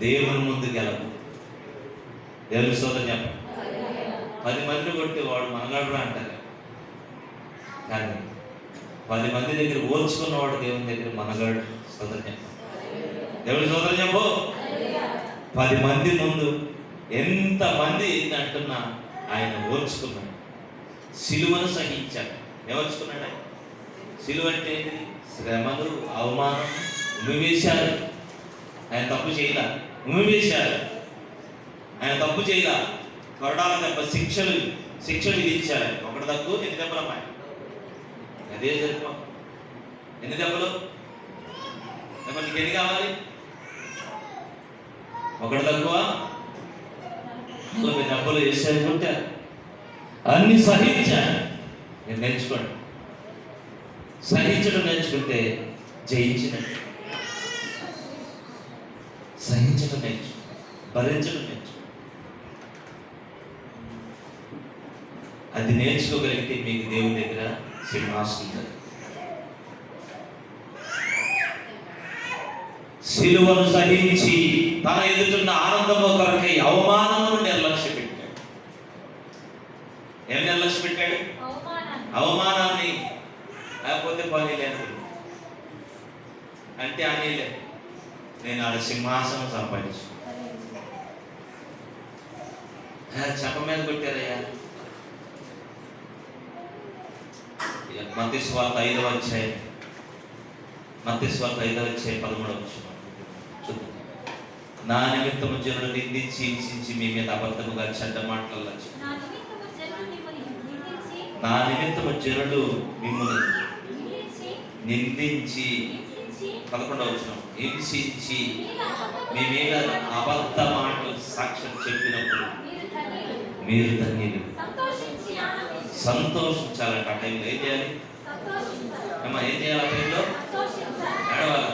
దేవుని ముందు గెలవు. దేవుని స్తోత్రం చెప్పండి. 10 మంది కొట్టి వాడు మనగాడురా అంటారు, కానీ 10 మంది దగ్గర ఓర్చుకున్నవాడు దేవుని దగ్గర మనగాడు. స్తోత్రం చెప్పండి. దేవుని స్తోత్రం చెప్పు. 10 మంది ముందు ఎంతమంది అంటున్నా ఆయన ఓర్చుకున్నాడు. సిలువను సహించాడు. ఏమర్చుకున్నాడు ఆయన? సిలువ అంటే ఏంటిది? శ్రమలు, అవమానం, ఉమ్మివేశారు. ఆయన తప్పు చేయలా, ఉమ్మివేశారు. ఆయన తప్పు చేయలా, కొరడాల దెబ్బ శిక్షలు విధించారు. ఒకటి తక్కువ, ఎన్ని దెబ్బలమ్మా? అదే సరిపో. ఎన్ని దెబ్బలు? నీకు ఎన్ని కావాలి? ఒకటి తక్కువ, 40 దెబ్బలు వేసారు. కొట్టారు, అన్ని సహించారు. మీరు నేర్చుకోండి. సహించడం నేర్చుకుంటే జయించినట్టు. సహించడం నేర్చు, భరించడం నేర్చు. అది నేర్చుకోగలిగితే మీకు దేవుని దగ్గర సింహాసనం. సిలువను సహించి తన ఎదుటిన్న ఆనందము కొరకై అవమానమును నిర్లక్ష్య పెట్టాడు. ఏం నిర్లక్ష్య పెట్టాడు? అవమానాన్ని. లేకపోతే పని లేదు అంటే అని లేదు, నేను ఆడ సింహాసనం సంపాదించు. చెప్ప మీద కొట్టారయ్యా. మత్తయి సువార్త 5వ అధ్యాయం, మత్తయి సువార్త 5వ అధ్యాయం 13వ వచనం. నా నిమిత్తము జనులు నిందించి హింసించి మీ మీద అబద్ధముగా చెడ్డ మాటలు. నా నిమిత్తము జనులు మిమ్మల్ని నిందించి 11వ వచనం హింసించి మీ మీద అబద్ధ మాటలు సాక్ష్యం చెప్పినప్పుడు మీరు ధన్యులు. సంతోషించాలంట. ఆ టైంలో ఏం చేయాలి? ఏం చేయాలి? ఆ టైంలో నడవాలి.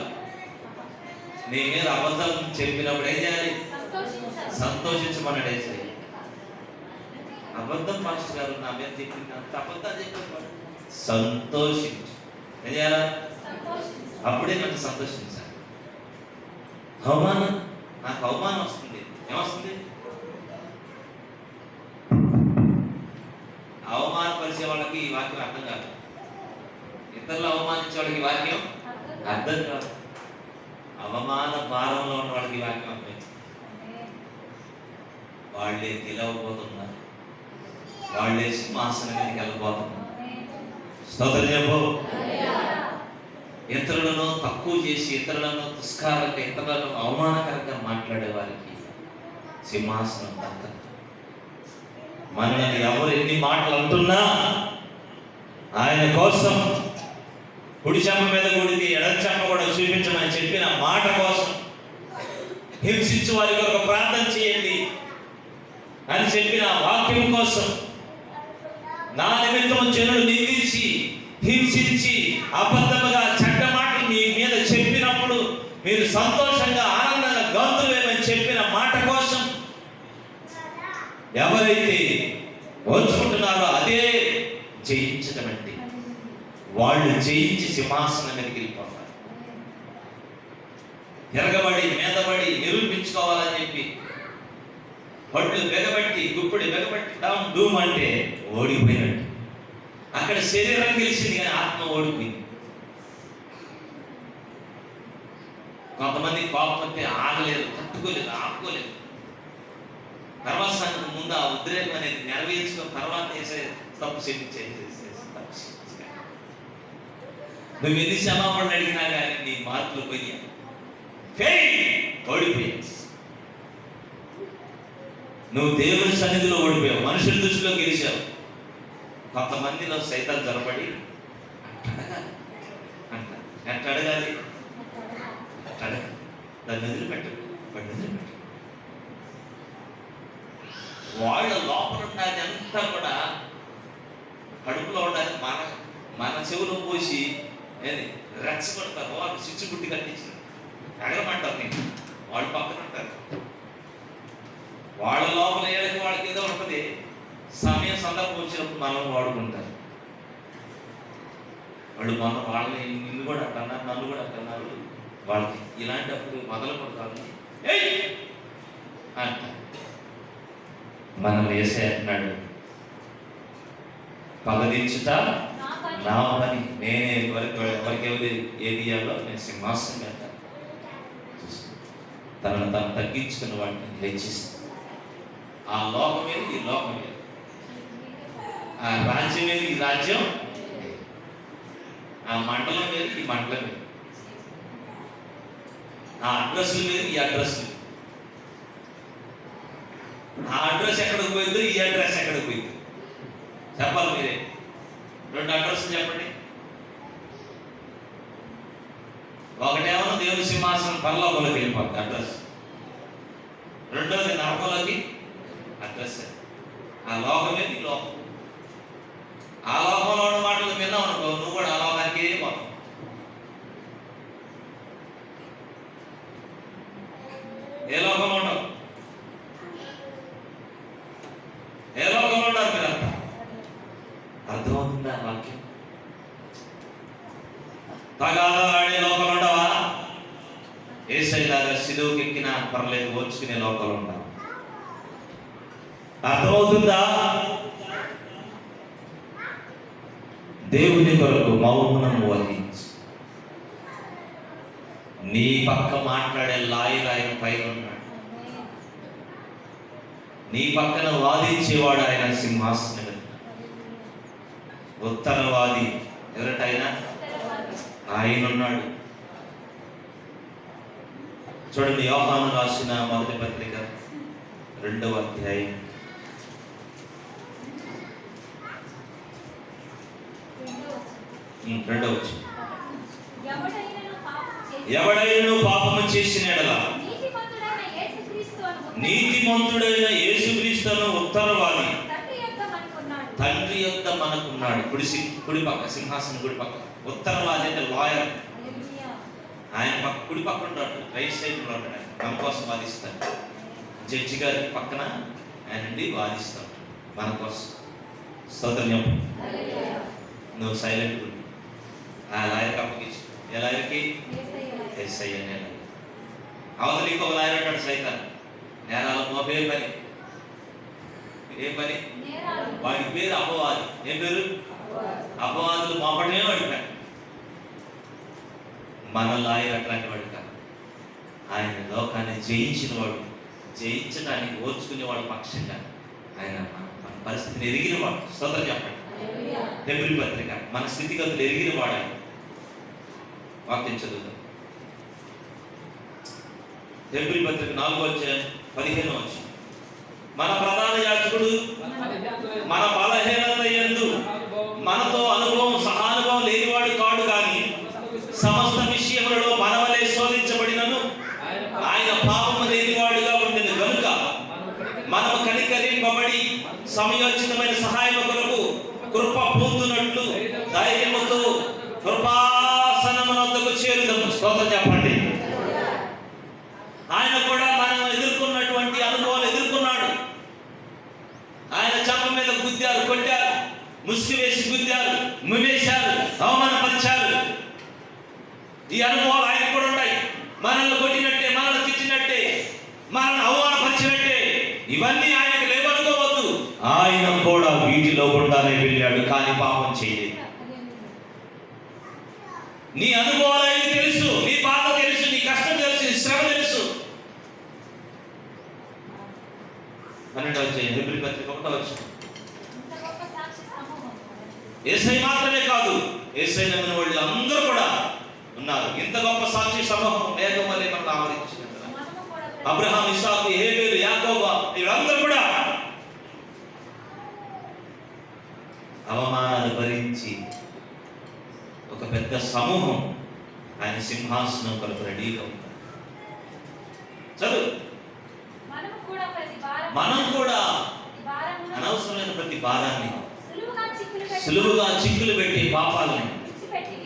నీ మీద అబద్ధం చెప్పినప్పుడు ఏం చేయాలి? సంతోషించమన్నాడు యేసయ్య. అబద్ధం మాస్టర్ గారు నా మీద చెప్పింది, అంత అబద్ధం చెప్పారు. సంతోషించు. ఏం చేయాలా? అప్పుడే నన్ను సంతోషించాలి. అవమానం, నాకు అవమానం వస్తుంది. ఏమొస్తుంది? అవమానపరిచే వాళ్ళకి ఈ వాక్యం అర్థం కాదు. ఇతరులు అవమానించే వాళ్ళకి ఈ వాక్యం అర్థం కాదు. అవమాన భారంలో ఉన్న వాళ్ళకి ఈ వాక్యం అర్థం. వాళ్ళే గెలవబోతున్నారు, వాళ్ళే సింహాసనం మీదకి వెళ్ళబోతున్నారు. స్తోత్రం చెప్పు. ఇతరులను తక్కువ చేసి, ఇతరులను దుష్కారంగా, ఇతరులను అవమానకరంగా మాట్లాడే వారికి సింహాసనం దక్కదు. మనల్ని ఎవరు ఎన్ని మాటలు అంటున్నా ఆయన కోసం కుడి చెంప మీద కొడితే ఎడమ చెంప కూడా చూపించమని చెప్పిన మాట కోసం, హింసించు వారి కొరకు ప్రార్థన చేయండి అని చెప్పిన వాక్యం కోసం, నా నిమిత్తం జనులు నిందించి హింసించి అబద్ధముగా చెడ్డ మాటలు మీ మీద చెప్పినప్పుడు మీరు సంతోషంగా ఆనందంగా గంతులేమని చెప్పిన మాట కోసం ఎవరైతే ఓర్చుకుంటున్నారో అదే జయించడం అంటే. వాళ్ళు జయించి సింహాసనం మీదకి వెళ్ళిపోతారు. తిరగబడి మీదబడి నిరూపించుకోవాలని చెప్పి పళ్ళు బెగబట్టి, గుప్పుడు బెగబట్టి డౌన్ డూమ్ అంటే ఓడిపోయినట్టు. అక్కడ శరీరం గెలిచింది కానీ ఆత్మ ఓడిపోయింది. కొంతమంది కోపం వస్తే ఆగలేదు, తట్టుకోలేదు, ఆపుకోలేదు. తర్వాత సంగతి ముందు ఆ ఉద్రేకం అనేది నెరవేర్చుకున్న తర్వాత వేసే తప్పు చేసేసి నువ్వు ఎన్ని క్షమాపణలు అడిగినా కానీ నీ మార్కులు పోయి ఓడిపోయావు. నువ్వు దేవుని సన్నిధిలో ఓడిపోయావు, మనుషుల దృష్టిలో గెలిచావు. కొంతమందిలో సైతాలు జరపడి ఎట్ట అడగాలి, దాన్ని వదిలిపెట్టడు, వదిలిపెట్టు. వాళ్ళ లోపల ఉన్నది అంతా కూడా కడుపులో ఉండాలి. మన చెవులో పోసి రెచ్చగొడతారు. వాళ్ళు స్విచ్ బుట్టి కట్టించారు, ఎగరమంటారు. నేను వాళ్ళు పక్కన ఉంటారు. వాళ్ళ లోపల ఏదైతే వాళ్ళకి ఏదో ఉంటుంది. సమయం సందర్భం వచ్చినప్పుడు మనం వాడుకుంటారు. వాళ్ళు వాళ్ళని నిన్ను కూడా అట్టన్నారు, నన్ను కూడా అట్టన్నారు. వాళ్ళకి ఇలాంటప్పుడు మొదలు కొడతారు అంట. మనం వేసే అంటున్నాడు, పగదించుట నా పని, నేనే ఎవరికి ఏది ఇయ్యాలో నేను సింహాసనం పెడతాను. తనను తాను తగ్గించుకున్న వాటిని హెచ్చిస్తాను. ఆ లోకం ఏది, ఈ లోకం ఏది, ఆ రాజ్యం ఏది, ఈ రాజ్యం. ఆ మండలం వేరు, ఈ మండలం వేరు. ఆ అడ్రస్లు వేరు, ఈ అడ్రస్లు. ఆ అడ్రస్ ఎక్కడికి పోయిందో, ఈ అడ్రస్ ఎక్కడికి పోయింది చెప్పాలి మీరే. 2 అడ్రస్లు చెప్పండి. ఒకటేమో దేవుని సింహాసనం పరలోకంలోకి వెళ్ళిపోతుంది అడ్రస్. రెండోది నరకంలోకి అడ్రస్. ఆ లోకమే నీ లోకం. ఆ లోకంలో ఉన్న మాటలు విన్నావు అనుకో, నువ్వు కూడా ఆ లోకానికి పోతావు. ఏ లోకంలో ఉండవు? ఏ లోకంలో ఉన్నారు మీరంతా? అర్థమవుతుందా వాక్యం? తగాదాడే లోకంలో ఉండవా? ఏసైలాగా సిలువకి ఎక్కినా పర్లేదు, ఓర్చుకునే లోకంలో ఉండవు. అర్థమవుతుందా? దేవుని కొరకు మౌనం వహించు. నీ పక్క మాట్లాడే లాయర్ ఆయన పైన ఉన్నాడు. నీ పక్కన వాదించేవాడు ఆయన సింహాసనం. ఉత్తరవాది ఎవరటైనా ఆయన ఉన్నాడు. చూడండి, యోహాను రాసిన మొదటి పత్రిక 2వ అధ్యాయం 2వ వచనం. ఎవడైనను పాపము చేసిన యెడల నీతిమంతుడైన యేసుక్రీస్తును ఉత్తరవాది తండ్రి యొద్ద మనకున్నాడు. కుడి పక్క సింహాసనం, కుడి పక్క. ఉత్తరవాది అంటే లాయర్. ఆయన పక్క కుడి పక్క ఉంటాడు, రైట్ సైడ్ ఉంటాడు. ఆయన మన కోసం వాదిస్తాడు. జడ్జి గారి పక్కన ఆయన వాదిస్తాడు మన కోసం. స్తోత్రం. నువ్వు సైలెంట్. ఆ లాయర్కి అప్పగించు. ఏ లాయర్కి? ఎస్ఐ అనే లాయర్. అవతల ఇంకొక లాయర్ అంటాడు సైతాన్. నేరాలు మోపే పని. ఏ పని? వాడి పేరు అపవాది. ఏం పేరు? అపవాదులు మోపడమే వాడి పని. మన లాయర్ అట్లాంటి వాడు కాదు. ఆయన లోకాన్ని జయించిన వాడు, జయించడానికి ఓర్చుకునేవాడు పక్షంగా ఆయన మన పరిస్థితిని ఎరిగిన వాడు. స్తోత్రం చెప్పండి. హెబ్రీ పత్రిక మన స్థితిగతులు ఎరిగిన వాడు ఆయన. వాక్యం చదువుతాం. హెబ్రీ పత్రిక 4వ అధ్యాయం 15వ వచనం. మన ప్రధాన యాజకుడు మన బలహీనత యందు మనతో అనుభవం సహానుభవం లేనివాడు కాడు, కానీ సమస్త విషయములలో మనవలే శోధించబడినను ఆయన పాపము లేనివాడుగా ఉండెను గనుక మనము కనికరింపబడి సమయోచితమైన సహాయం కొరకు కృప పొందునట్లు ధైర్యముతో కృపాసనమునొద్దకు చేరుదాము. స్తోత్రం చెప్పండి. ఆయన కూడా మనం ఎదుర్కొన్నటువంటి అనుభవాలు ఎదుర్కొన్నాడు. ఆయన చెంప మీద గుద్దారు, కొట్టారు, ముసుగు వేసి గుద్దారు, ముమేశారు, అవమానపరిచారు. ఈ అనుభవాలు ఆయన కూడా ఉన్నాయి. మనల్ని కొట్టినట్టే, మనల్ని తిట్టినట్టే, మనల్ని అవమానపరిచినట్టే ఇవన్నీ ఆయనకు లేవనుకోవద్దు. ఆయన కూడా వీటిలో గుండానే వెళ్ళాడు, కానీ పాపం చేయలేదు. నీ అనుభవాలు ఆయనకు తెలుసు, నీ బాధ తెలుసు, నీ కష్టం తెలుసు, నీ శ్రమ తెలుసు. 12వ అధ్యాయం హెబ్రీ పత్రిక 1వ వచనం. యేసయ్య మాత్రమే కాదు, యేసయ్య నమ్మిన వాళ్ళు అందరూ కూడా ఉన్నారు. ఇంత గొప్ప సాక్షి సమూహం మేఘం వలె మనల్ని ఆవరించింది. అబ్రహాం, ఇస్సాకు, హేబెలు, యాకోబు వీళ్ళందరూ కూడా అవమానాలు భరించి ఒక పెద్ద సమూహం ఆయన సింహాసనం కొరకు రెడీగా ఉంటారు. చదువు. మనం కూడా అనవసరమైన ప్రతి భారాన్ని, సులువుగా చిక్కులు పెట్టి పాపాలని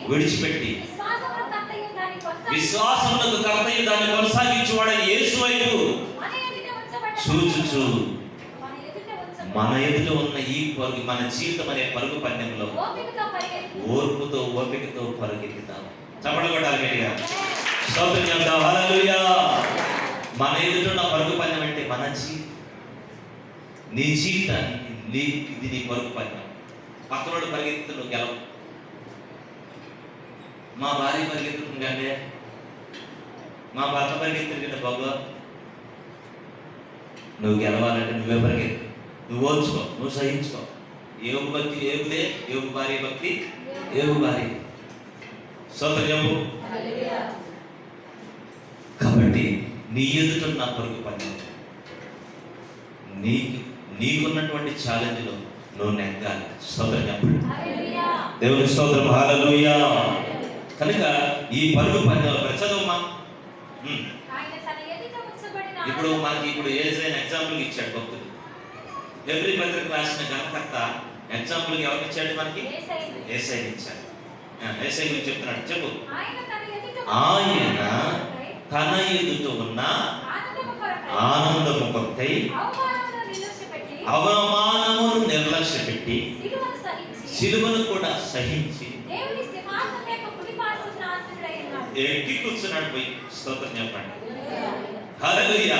విడిచిపెట్టి విశ్వాసములకు కర్తయ్య దాన్ని కొనసాగించేవాడని యేసు వైపు చూచుచు మన ఎదుట ఉన్న ఈ పరుగు, మన జీవితం అనే పరుగు పందెంలో ఓర్పుతో ఓపికతో పరుగెత్తుతాం. చప్పట్లు కొట్టాలి గట్టిగా. స్తోత్రం చెప్తాం. హల్లెలూయా. మన ఎదుట పరుగు పందెం అంటే మన జీవితం, నీ జీవితానికి ఇది నీ పరుగు పందెం. పక్కనోడు పరిగెత్తుతూ నువ్వు గెలవు. మా భార్య పరిగెత్తుతుంది కంటే, మా భర్త పరిగెత్తుతుంటే బాబు, నువ్వు గెలవాలంటే నువ్వే పరిగెత్తు, నువ్వు ఓర్చుకో, నువ్వు సహించుకో. ఏగు భక్తి ఏగుదే, ఏగు భార్య భక్తి ఏగు భార్య. స్తోత్రం. కాబట్టి నీ ఎదుట పరుగు పందెం, నీకున్నటువంటి ఛాలెంజ్లో నువ్వు నెగ్గాలి. స్తోత్రం చెప్పండి. దేవుని స్తోత్రం. హల్లెలూయా. కనుక ఈ పరుగు పందెంలో చదవమ్మా. ఇప్పుడు మనకి ఏదైనా ఎగ్జాంపుల్ ఇచ్చాడు భక్తుడు. హెబ్రీ పత్రిక రాసిన గ్రంథకర్త ఎగ్జాంపుల్కి ఎవరికి ఇచ్చాడు? మనకి యేసయ్యని ఇచ్చాడు. యేసయ్య గురించి చెప్తున్నాడు. చెప్పు. ఆయన తన ఎదుట ఉన్న ఆనందము కొరకై అవమానమును నిర్లక్ష్య పెట్టి సిలువను కూడా సహించి ఎక్కి కూర్చున్నాడు. పోయి స్తోత్రం చెప్పండి. హల్లెలూయా.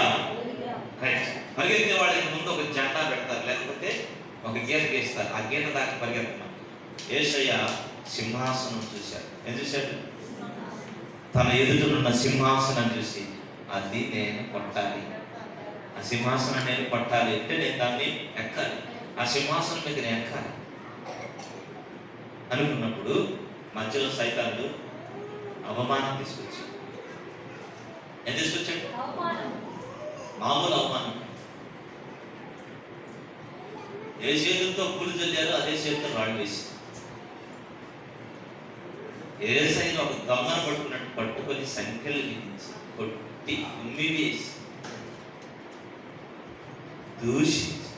పరిగెత్తే వాళ్ళకి ముందు ఒక జెండా పెడతారు, లేకపోతే ఒక గీత గీస్తారు. ఆ గీత దాకా పరిగెత్తమని. యేసయ్య సింహాసనం చూశాడు. ఏం చూశాడు? తన ఎదుటనున్న సింహాసనం చూసి అది నేను కొట్టాలి, ఆ సింహాసనం నేను కొట్టాలి అంటే నేను దాన్ని ఎక్కాలి, ఆ సింహాసనం మీద నేను ఎక్కాలి అనుకున్నప్పుడు మధ్యలో సైతానుడు అవమానం తీసుకొచ్చాడు. ఏం తీసుకొచ్చాడు? మామూలు అవమానం. ఏ చేతులతో పూలు చల్లారో అదే చేతితో రాళ్ళు వేసి ఏసైనా ఒక దొంగను పట్టుకున్నట్టు పట్టుకొని సంఖ్యలు విధించి కొట్టి ఉమ్మి వేసి దూషించి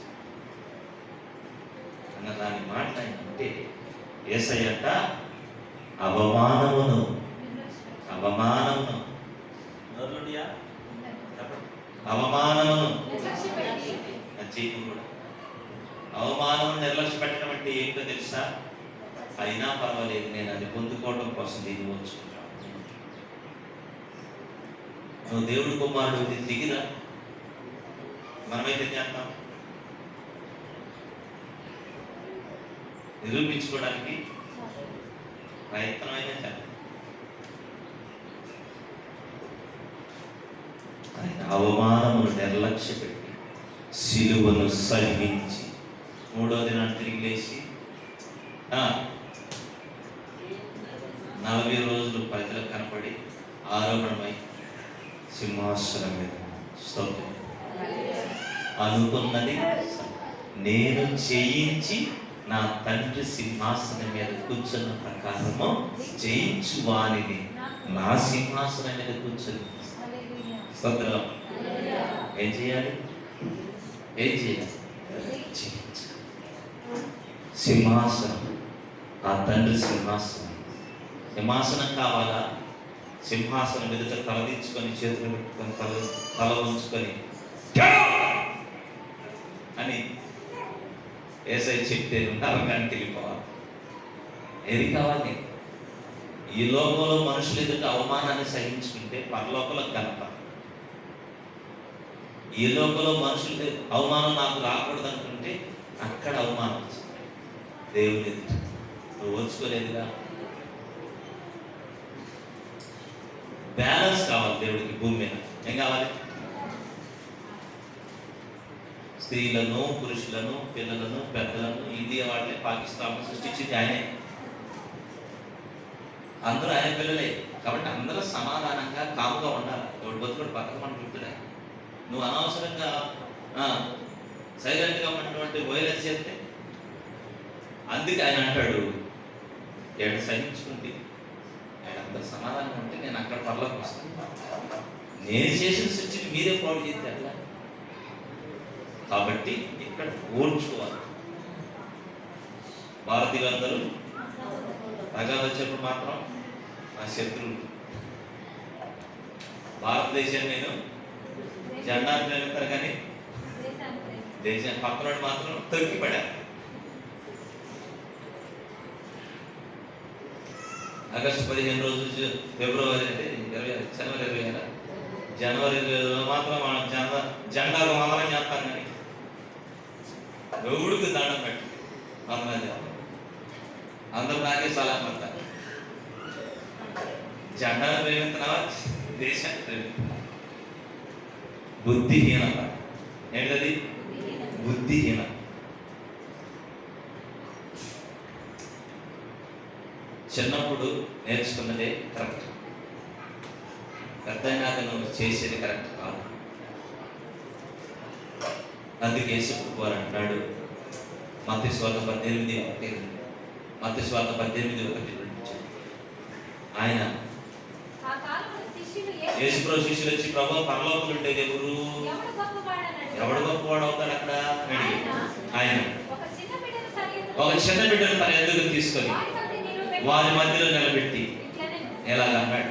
అన్న దాని మాట అంటే ఏసయ్యట అవమానమును అవమానమును కూడా అవమానం నిర్లక్ష్య పెట్టడం అంటే ఏంటో తెలుసా? అయినా పర్వాలేదు, నేను అది పొందుకోవడం కోసం దీన్ని ఉంచుకుంటాను. నువ్వు దేవుడి కుమారుడు దిగిరా. మనమైతే చేస్తాం నిరూపించుకోవడానికి ప్రయత్నమైనా చేస్తాం. ఆయన అవమానమును నిర్లక్ష్య పెట్టి సిలువను సహించి మూడో దినాన్ని తిరిగి లేచి 40 రోజులు ప్రజలకు కనపడి ఆరోహణమై సింహాసనం మీద స్తోత్రం. అనుకున్నది నేను చేయించి నా తండ్రి సింహాసనం మీద కూర్చున్న ప్రకారము జయించు వానిని నా సింహాసనం మీద కూర్చొని స్తోత్రం. ఏం చేయాలి? ఏం చేయాలి? సింహాసనం, ఆ తండ్రి సింహాసనం. సింహాసనం కావాలా? సింహాసనం ఎదుట తలదించుకొని చేతులు పెట్టుకొని తల ఉంచుకొని అని యేసయ్య చెప్తే నరకానికి వెళ్ళిపోవాలి. ఏది కావాలి? ఈ లోకంలో మనుషులు ఎదుట అవమానాన్ని సహించుకుంటే పరలోకంలో ఘనత. ఈ లోకంలో మనుషులు అవమానం నాకు రాకూడదు అనుకుంటే అక్కడ అవమానం వచ్చింది. దేవుని ఎదుట నువ్వు ఓర్చుకోలేదుగా. బ్యాలెన్స్ కావాలి దేవుడికి భూమి మీద. ఏం కావాలి? స్త్రీలను, పురుషులను, పిల్లలను, పెద్దలను, ఇండియా వాళ్ళని, పాకిస్తాన్ సృష్టించింది ఆయనే. అందరూ ఆయన పిల్లలే. కాబట్టి అందరూ సమాధానంగా కాముగా ఉండాలి. ఎవడు బతుకుడు బతకమంటుంటాడు. నువ్వు అనవసరంగా సైలెంట్గా ఉన్నటువంటి వైలెన్స్ చేస్తే అందుకే ఆయన అంటాడు, ఏడు సహించుకుంటే అందరు సమాధానం ఉంటే నేను అక్కడ పర్లోకి వస్తాను. నేను చేసిన సృష్టిని మీరే పాడు చేస్తే అట్లా. కాబట్టి ఇక్కడ ఓర్చుకోవాలి. భారతీయులందరూ తగాదు వచ్చినప్పుడు మాత్రం నా శత్రువులు. భారతదేశాన్ని నేను జెండా ప్రేమిస్తారు కానీ దేశాన్ని పక్కన మాత్రం తొక్కిపడారు. ఆగస్టు 15 రోజు ఫిబ్రవరి అంటే జనవరి 26 జనవరి మాత్రం మనం జెండాలు వందనం చేస్తాం కానీ ఎవడికి దండం పెట్టి వందనం చేస్తాం. అందరూ నాకే సలహా పడతారు. జెండాను ప్రేమిస్తున్నావా, దేశాన్ని ప్రేమిస్తున్నావా? బుద్ధిహీనత. ఏంటది? బుద్ధిహీనత. చిన్నప్పుడు నేర్చుకున్నదే కరెక్ట్, పెద్ద అయినాక నువ్వు చేసేది కరెక్ట్ కాదు. అందుకే యేసుప్రభు వారు అంటాడు మత్తయి సువార్త 18:1, మత్తయి సువార్త 18:1 ఆయన యేసుప్రభు శిష్యులు వచ్చి ప్రభు పరలోకం ఉండేది ఎవరు, ఎవడు గొప్పవాడు అవుతాడు అక్కడ అని ఆయన ఒక చిన్న బిడ్డను తన ఎదుగు తీసుకొని వారి మధ్యలో నిలబెట్టి ఎలాగ అన్నాడు,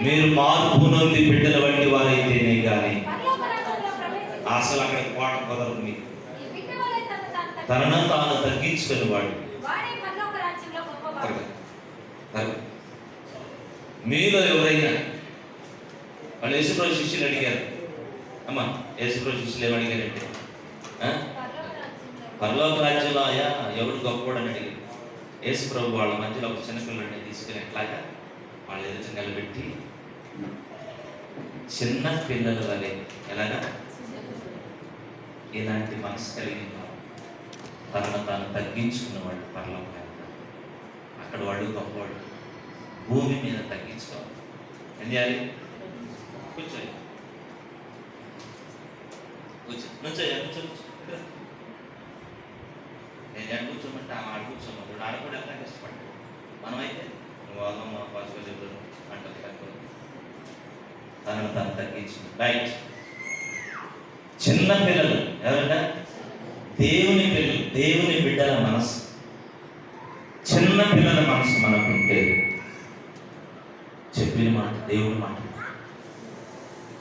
మీరు మార్పు నొంది బిడ్డల వంటి వారైతేనే కానీ అసలు అక్కడికి పోవడం కుదరదు. మీకు తనను తాను తగ్గించుకుని వాడు మీలో ఎవరైనా వాళ్ళు యేసుప్రభు శిష్యులు అడిగారు, అమ్మా యేసుప్రభు శిష్యులు ఏమడిగారంటే పరలోక రాజ్యంలో అయ్యా ఎవడు గొప్పవాడని అడిగారు. యేసుప్రభు వాళ్ళ మధ్యలో ఒక చిన్నపిల్లడిని తీసుకుని ఎట్లాగా వాళ్ళ ఎదుట నిలబెట్టి చిన్న పిల్లల వలె ఎలాగా ఇలాంటి మనసు కలిగిన తనను తాను తగ్గించుకున్నవాడు పరలోకాన్ని, అక్కడ వాడు గొప్పవాడు. భూమి మీద తగ్గించుకోవాలి. ఏం చేయాలి? కూర్చోండి, నేను కూర్చోమంటే ఆడ కూర్చోమంటాడు, ఆడ కూడా ఎంత కష్టపడ్డాడు. మనమైతే వాళ్ళమ్మ పాసుగా చెప్తారు అంటది తక్కువ, తనను తను తగ్గించుకుంది. రైట్. చిన్న పిల్లలు ఎవరంటే దేవుని పిల్లలు, దేవుని బిడ్డల మనసు, చిన్న పిల్లల మనసు మనకుంటే చెప్పిన మాట దేవుడి మాట,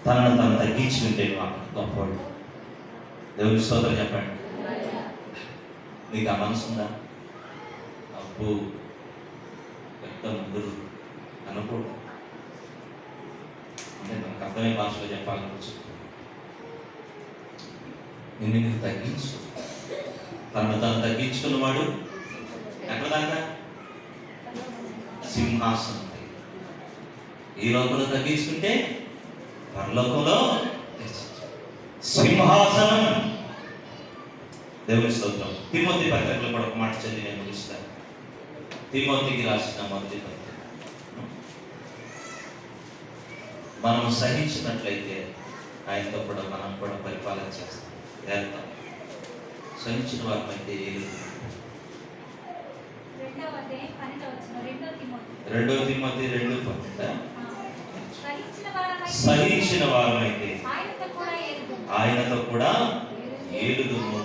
తనను తను తగ్గించుకుంటే మాకు గొప్పవాడు. దేవుని స్తోత్రం చెప్పండి. నీకు ఆ మనసు ఉందా? అబ్బో పెద్ద ముగ్గురు అనుకోడు అంటే మనకు అర్థమయ్యే భాషలో చెప్పాలనుకోవచ్చు. నిన్ను తగ్గించు, తనను తను తగ్గించుకున్నవాడు ఎక్కడ దాకా సింహాసనం. ఈ లోకంలో తగ్గించుకుంటే పరలోకంలో సింహాసనం. దేవుని స్తోత్రం. తిమోతి పత్రికలో కూడా ఒక మాట చదివి నేను ముగిస్తాను. తిమోతికి రాసిన మొదటి పత్రిక, మనం సహించినట్లయితే ఆయనతో కూడా మనం కూడా పరిపాలన చేస్తాం. సహించిన వారిపైతే రెండో తిమోతి 2:10 సహించిన వారమైతే ఆయనతో కూడా ఏలుదుము.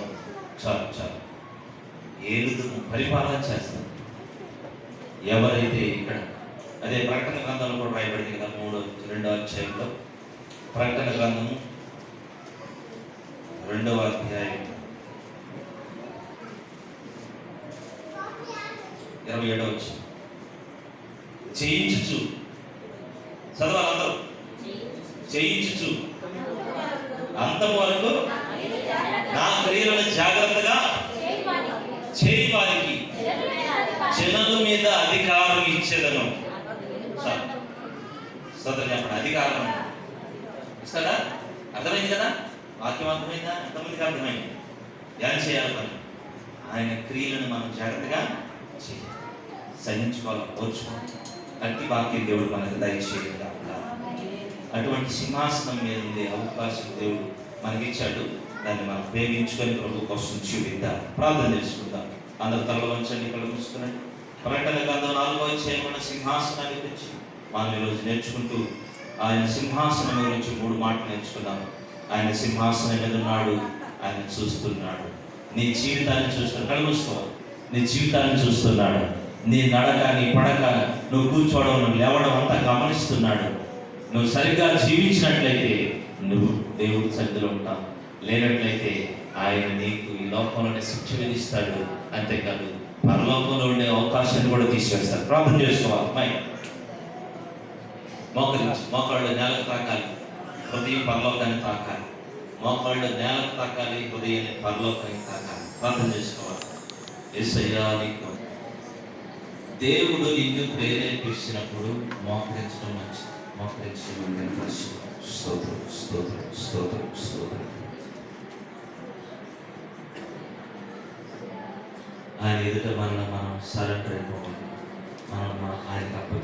చాలు చాలు, ఏలుదుము, పరిపాలన చేస్తాం. ఎవరైతే ఇక్కడ అదే ప్రకటన గ్రంథంలో కూడా రాయబడింది కదా, 2వ అధ్యాయంలో, ప్రకటన గ్రంథము 2వ అధ్యాయం 27వ వచనం, చేయించుచు చదవాలి అందరూ, చేయించుచు అంతము వరకు నా క్రియలను జాగ్రత్తగా చేయి వారికి జనుల మీద అధికారం ఇచ్చేదను. సోదరు చెప్పండి, అధికారం ఇస్తాడా? అర్థమైంది కదా? వాక్యం అర్థమైందా? ఎంతమందికి అర్థమైంది? ఏం చేయాలి మరి? ఆయన క్రియలను మనం జాగ్రత్తగా చేయాలి, సహించుకోవాలి, ఓర్చుకోవాలి. అట్టి వాక్యం దేవుడు మనకు దయచేయాలి. అటువంటి సింహాసనం మీద ఉండే అవకాశం దేవుడు మనకిచ్చాడు. దాన్ని మనం ఉపయోగించుకొని ప్రభు కోసం చూపిద్దాం. ప్రార్థన చేసుకుందాం. అందరూ తల వంచండి, కళ్ళు మూసుకునండి. ప్రకటన గ్రంథం 4వ అధ్యాయం సింహాసనాన్ని గురించి మనం ఈరోజు నేర్చుకుంటూ ఆయన సింహాసనం గురించి 3 మాటలు నేర్చుకున్నాం. ఆయన సింహాసనం మీద ఉన్నాడు, ఆయన చూస్తున్నాడు. నీ జీవితాన్ని చూస్తున్నాడు. కళ్ళు మూసుకోవాలి. నీ జీవితాన్ని చూస్తున్నాడు. నీ నడక, నీ పడక, నువ్వు కూర్చోవడం, నువ్వు లేవడం అంతా గమనిస్తున్నాడు. నువ్వు సరిగ్గా జీవించినట్లయితే నువ్వు దేవుడి సన్నిధిలో ఉంటావు. లేనట్లయితే ఆయన నీకు ఈ లోకంలోనే శిక్ష విధిస్తాడు. అంతేకాదు పరలోకంలో ఉండే అవకాశాన్ని కూడా తీసివేస్తాడు. ప్రార్థన చేసుకోవాలి. మోకాళ్ళు నేలకు తాకాలి, హృదయం పరలోకాన్ని తాకాలి. మోకాళ్ళు నేలకు తాకాలి, హృదయాన్ని పరలోకానికి తాకాలి. ప్రార్థన చేసుకోవాలి. యేసయ్యా, నీకు దేవుడు నిన్ను ప్రేరేపిస్తున్నప్పుడు మోకరించడం మంచిది. మోకరించడం స్తోత్రం, స్తోత్రం, స్తోత్రం, స్తోత్రం. ఆయన ఎదుట మనం సరెండర్ అయిపోవాలి.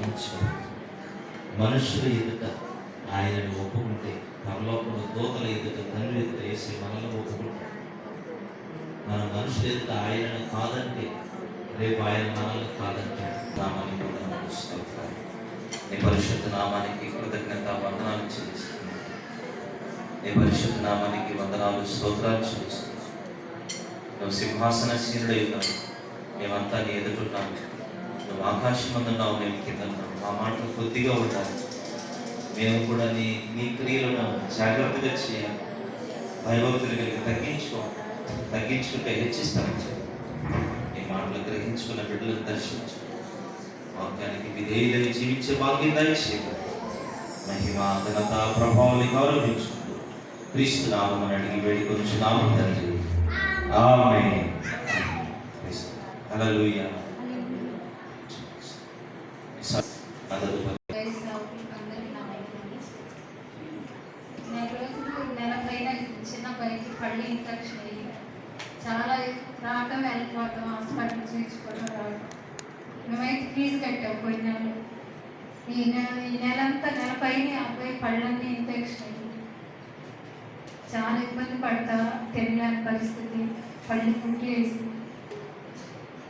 గమనించారు. మనుషుల ఎదుట ఆయనను ఒప్పుకుంటే పరలోకంలో దూతల ఎదుట తండ్రి ఎదుట వేసి మనల్ని ఒప్పుకుంటారు. మన మనుషుల ఎదుట ఆయనను కాదంటే రేపు ఆయన మనల్ని కాదంటాడు. నామానికి వందనాలు స్తోత్రాలు. నీ పరిశుద్ధ నామానికి కృతజ్ఞత వందనాలు చెల్లిస్తున్నాను. నీ పరిశుద్ధ నామానికి వందనాలు స్తోత్రాలు చెల్లిస్తున్నాను. నువ్వు సింహాసనశీనుడై ఉన్నావు, మేమంతా నీ ఎదుటున్నాము. నువ్వు ఆకాశం అందున్నావు, మేము కింద ఉన్నాము. మా మాటలు కొద్దిగా ఉంటాయి. మేము కూడా నీ క్రియలను జాగ్రత్తగా చేయాలి. భయభక్తులు కలిగి తగ్గించుకుంటే హెచ్చిస్తామని చెప్పి నీ మాటలు గ్రహించుకున్న బిడ్డలను దర్శించు. వాక్యానికి విధేయులై జీవించే భాగ్యం దయచేయు. మహిమ ఘనత ప్రభావాన్ని గౌరవించుకుంటూ క్రీస్తు నామమున అడిగి వేడుకొనుచున్నాము తండ్రి. ఆమేన్. హల్లెలూయా. పళ్ళు ఇన్ఫెక్షన్ అయ్యి చాలా రావటం వెళ్ళిపోవటం, హాస్పిటల్ చేయించుకోవడం రావటం. మేమైతే ఫీజు కట్టాం పోయిన నెలలో. ఈ నెలంతా నెల పైన అబ్బాయి పళ్ళన్నీ ఇన్ఫెక్షన్ అయ్యి చాలా ఇబ్బంది పడతా తినలేని పరిస్థితి, పళ్ళు పుట్టి వేసి.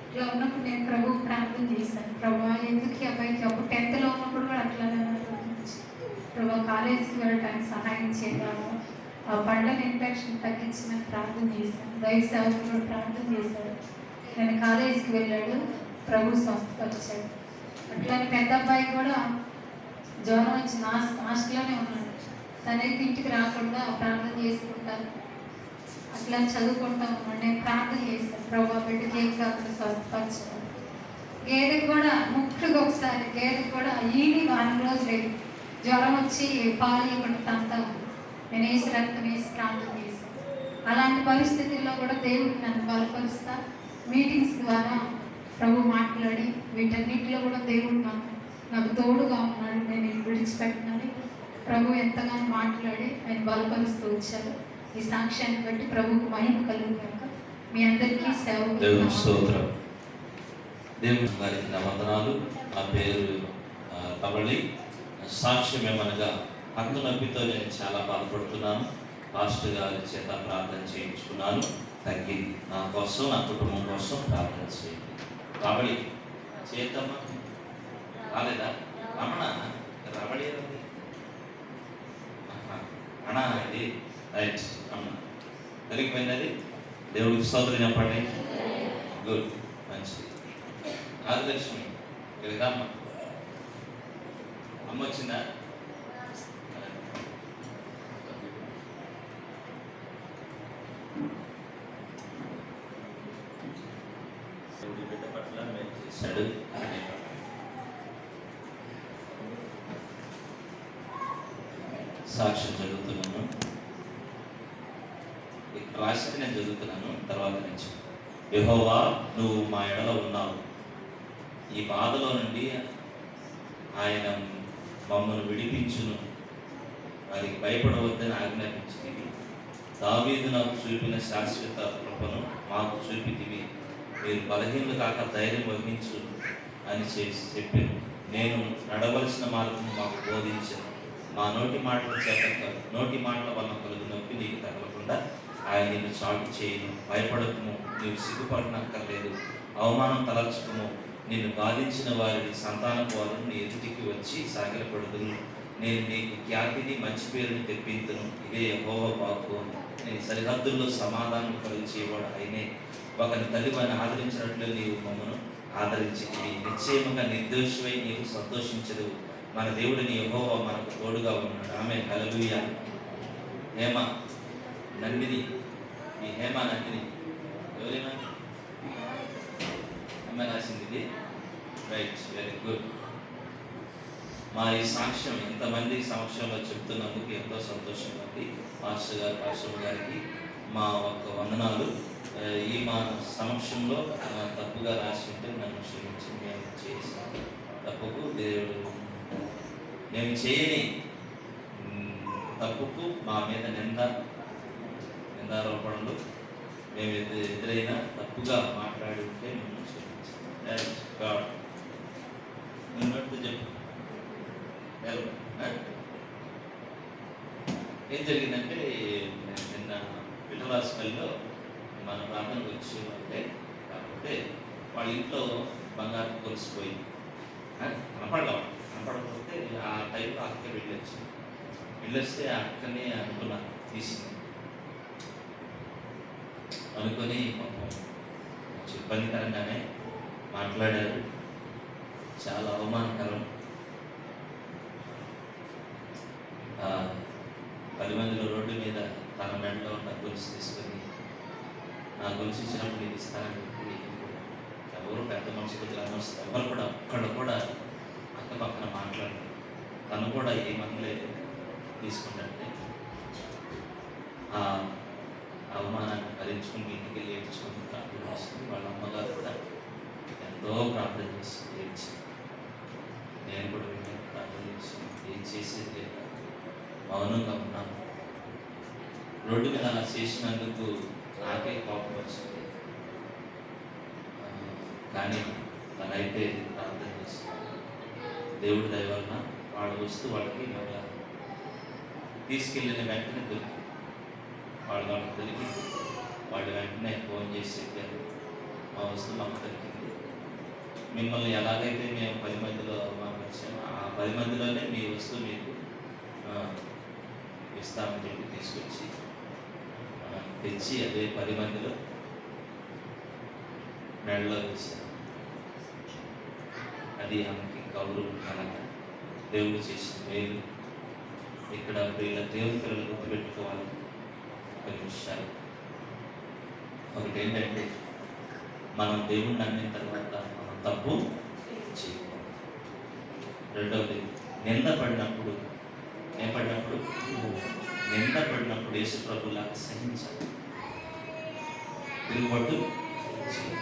ఇట్లా ఉన్నప్పుడు నేను ప్రభు ప్రార్థన చేశాను. ప్రభు ఎందుకు ఈ అబ్బాయికి అప్పుడు 10th ఉన్నప్పుడు కూడా అట్లానే ప్రభు కాలేజీకి వెళ్ళడానికి సహాయం చేద్దాము, ఆ పళ్ళని ఇన్ఫెక్షన్ తగ్గించమని ప్రార్థన చేశాను. దైవ సేవకులు ప్రార్థన చేశాడు. నేను కాలేజీకి వెళ్ళాడు, ప్రభు స్వస్థపరిచాడు. అట్లానే పెద్ద అబ్బాయి కూడా జ్వరం వచ్చి హాస్టల్లోనే ఉన్నాడు. తనైతే ఇంటికి రాకుండా ప్రార్థన చేసుకుంటాను, అట్లా చదువుకుంటా ఉన్నాడు. నేను ప్రార్థన చేశాను, ప్రభు బిడ్డకి ఏం కాకుండా స్వస్థపరిచాడు. గేదెకి కూడా ముక్కుగా ఒకసారి గేదెకి కూడా ఈని వారం రోజులు జ్వరం వచ్చి పాలు ఇవ్వకుండా తంతా నేను వేసి రక్తం వేసి ప్రార్థన చేశాను. అలాంటి పరిస్థితుల్లో కూడా దేవుడు నన్ను బలపరుస్తా మీటింగ్స్ ద్వారా ప్రభు మాట్లాడి వీటన్నిటిలో కూడా దేవుడు నాకు తోడుగా ఉన్నాడు. నేను విడిచిపెట్టినని ప్రభు ఎంతగానో మాట్లాడి ఆయన బలపరుస్తూ వచ్చారు. ఈ సాక్ష్యాన్ని బట్టి ప్రభువుకు మహిమ కలుగుగాక. మీ అందరికీ దేవుని స్తోత్రం. దేవుని గారికి నా వందనాలు. నా పేరు కబళి. సాక్ష్యం ఏమనగా హక్కు నొప్పితో నేను చాలా బాధపడుతున్నాను. పాస్టర్ గారి చేత ప్రార్థన చేయించుకున్నాను, తగ్గింది. నా కోసం, నా కుటుంబం కోసం ప్రార్థన చేయండి. రమణి చేతమ్మ రాలేదా? రమణ రమణి అన్నా ఇది రైట్ అమ్మ జరిగిపోయినది. దేవుడికి స్తోత్రం చెప్పండి. గుడ్, మంచిది. రాజలక్ష్మి ఇక్కడికి అమ్మ అమ్మ వచ్చిందా? బిడ్డ పట్ల మేము చేశాడు. సాక్ష్యం చదువుతున్నాను. ఇక్కడ రాసింది నేను చదువుతున్నాను, తర్వాత నుంచి. యెహోవా నువ్వు మా ఎడలో ఉన్నావు, ఈ బాధలో నుండి ఆయన మమ్మల్ని విడిపించును, వారికి భయపడవద్దని ఆజ్ఞాపించింది. దావీదు నాకు చూపిన శాశ్వత కృపను మాకు చూపితివి, మీరు బలహీనులు కాక ధైర్యం వహించు అని చెప్పాను. నేను నడవలసిన మార్గం మాకు బోధించాను. మా నోటి మాటల వల్ల కలుగు నొప్పి నీకు తగలకుండా ఆయన నిన్ను చాటు చేయను. భయపడకము, నీవు సిగ్గుపడనక్కర్లేదు, అవమానం తలచుకుము. నిన్ను బాధించిన వారిని సంతానపు వారు నీ ఎదుటికి వచ్చి సాగిలపడుదును. నేను నీకు ఖ్యాతిని మంచి పేరుని తెప్పింతును. ఇదే యెహోవా వాక్కు. నేను సరిహద్దుల్లో సమాధానం కలిగించేవాడు ఆయనే. ఒకరి తల్లి వారిని ఆదరించినట్లు నీవు మమ్మను ఆదరించింది. నిశ్చయముగా నిర్దోషమై నీవు సంతోషించదు. మన దేవుడిని యెహోవా మనకు తోడుగా ఉన్నాడు. ఆమేన్. హల్లెలూయా. హేమ నందిని, ఈ హేమ నందిని ఎవరైనా అమ్మ రాసింది ఇది. Right, very good. మా ఈ సాక్ష్యం ఎంతమంది సమక్షంలో చెప్తున్నందుకు ఎంతో సంతోషంగా ఉంది. పాస్టర్ గారికి మా ఒక్క వందనాలు. ఈ మా సమక్షంలో తప్పుగా రాసి ఉంటే నన్ను క్షమించి మేము చేసాం తప్పుకు. దేవుడు మేము చేయని తప్పుకు మా మీద నిందారోపణలు మేము ఎదురైనా తప్పుగా మాట్లాడి ఉంటే నన్ను క్షమించాం. నిన్నట్టు చెప్పు. ఎవరు? ఏం జరిగిందంటే నిన్న విఠల హాస్పిటల్లో మన ప్రాంతానికి వచ్చేవాళ్ళే కాకపోతే వాళ్ళ ఇంట్లో బంగారం కొలిసిపోయి కనపడకపోతే ఆ టైంలో అక్క వెళ్ళొస్తే ఆ అక్కని అనుకున్నా తీసింది అనుకొని కొంచెం ఇబ్బందికరంగానే మాట్లాడారు. చాలా అవమానకరం. 10 మందిలో రోడ్డు మీద తన మెడలో ఉన్న గొలుసు తీసుకొని నా గొలుసు ఇచ్చినప్పుడు ఇది ఇస్తానని చెప్పి ఎవరు పెద్ద మనుషులు గ్రామస్తులు ఎవరు కూడా ఒక్కడ కూడా అక్క పక్కన మాట్లాడారు. తను కూడా ఏమనలేదు తీసుకుంటే ఆ అవమానాన్ని భరించుకుని ఇంటికి వెళ్ళి ఏడ్చుకుని ప్రార్థన చేసింది. వాళ్ళ అమ్మగారు కూడా ఎంతో ప్రార్థన చేసి ఏడ్చి నేను కూడా వెళ్ళి ప్రార్థన చేసి ఏం చేసేది లేదు, మౌనంగా ఉన్నాను. రోడ్డు మీద అలా చేసినందుకు నాకే కోపం వచ్చింది. కానీ తనైతే ప్రార్థన చేసి దేవుడి దయ వలన వాళ్ళ వస్తువు వాళ్ళకి మళ్ళా తీసుకెళ్ళిన వెంటనే దొరికి వాళ్ళకి దొరికి వాళ్ళు వెంటనే ఫోన్ చేసి చెప్పారు, మా వస్తువు మాకు దొరికింది. మిమ్మల్ని ఎలాగైతే మేము 10 మందిలో అవమానించామో ఆ 10 మందిలోనే మీ వస్తువు మీకు ఇస్తామని చెప్పి తీసుకొచ్చి తెచ్చి అదే 10 మందిలో మెడలో వేశారు. అది ఆమెకి గౌరవం కనుక దేవుడు చేసిన మేలు. ఇక్కడ వీళ్ళ దేవుని పిల్లలు గుర్తుపెట్టుకోవాలి కొన్ని విషయాలు. ఒకటి ఏంటంటే మనం దేవుణ్ణి నమ్మిన తర్వాత మనం తప్పు చేయకూడదు. రెండవది నిందపడినప్పుడు నిందపడినప్పుడు యేసు ప్రభువులా సహించాలి, తిరుగుబాటు చేయాలి.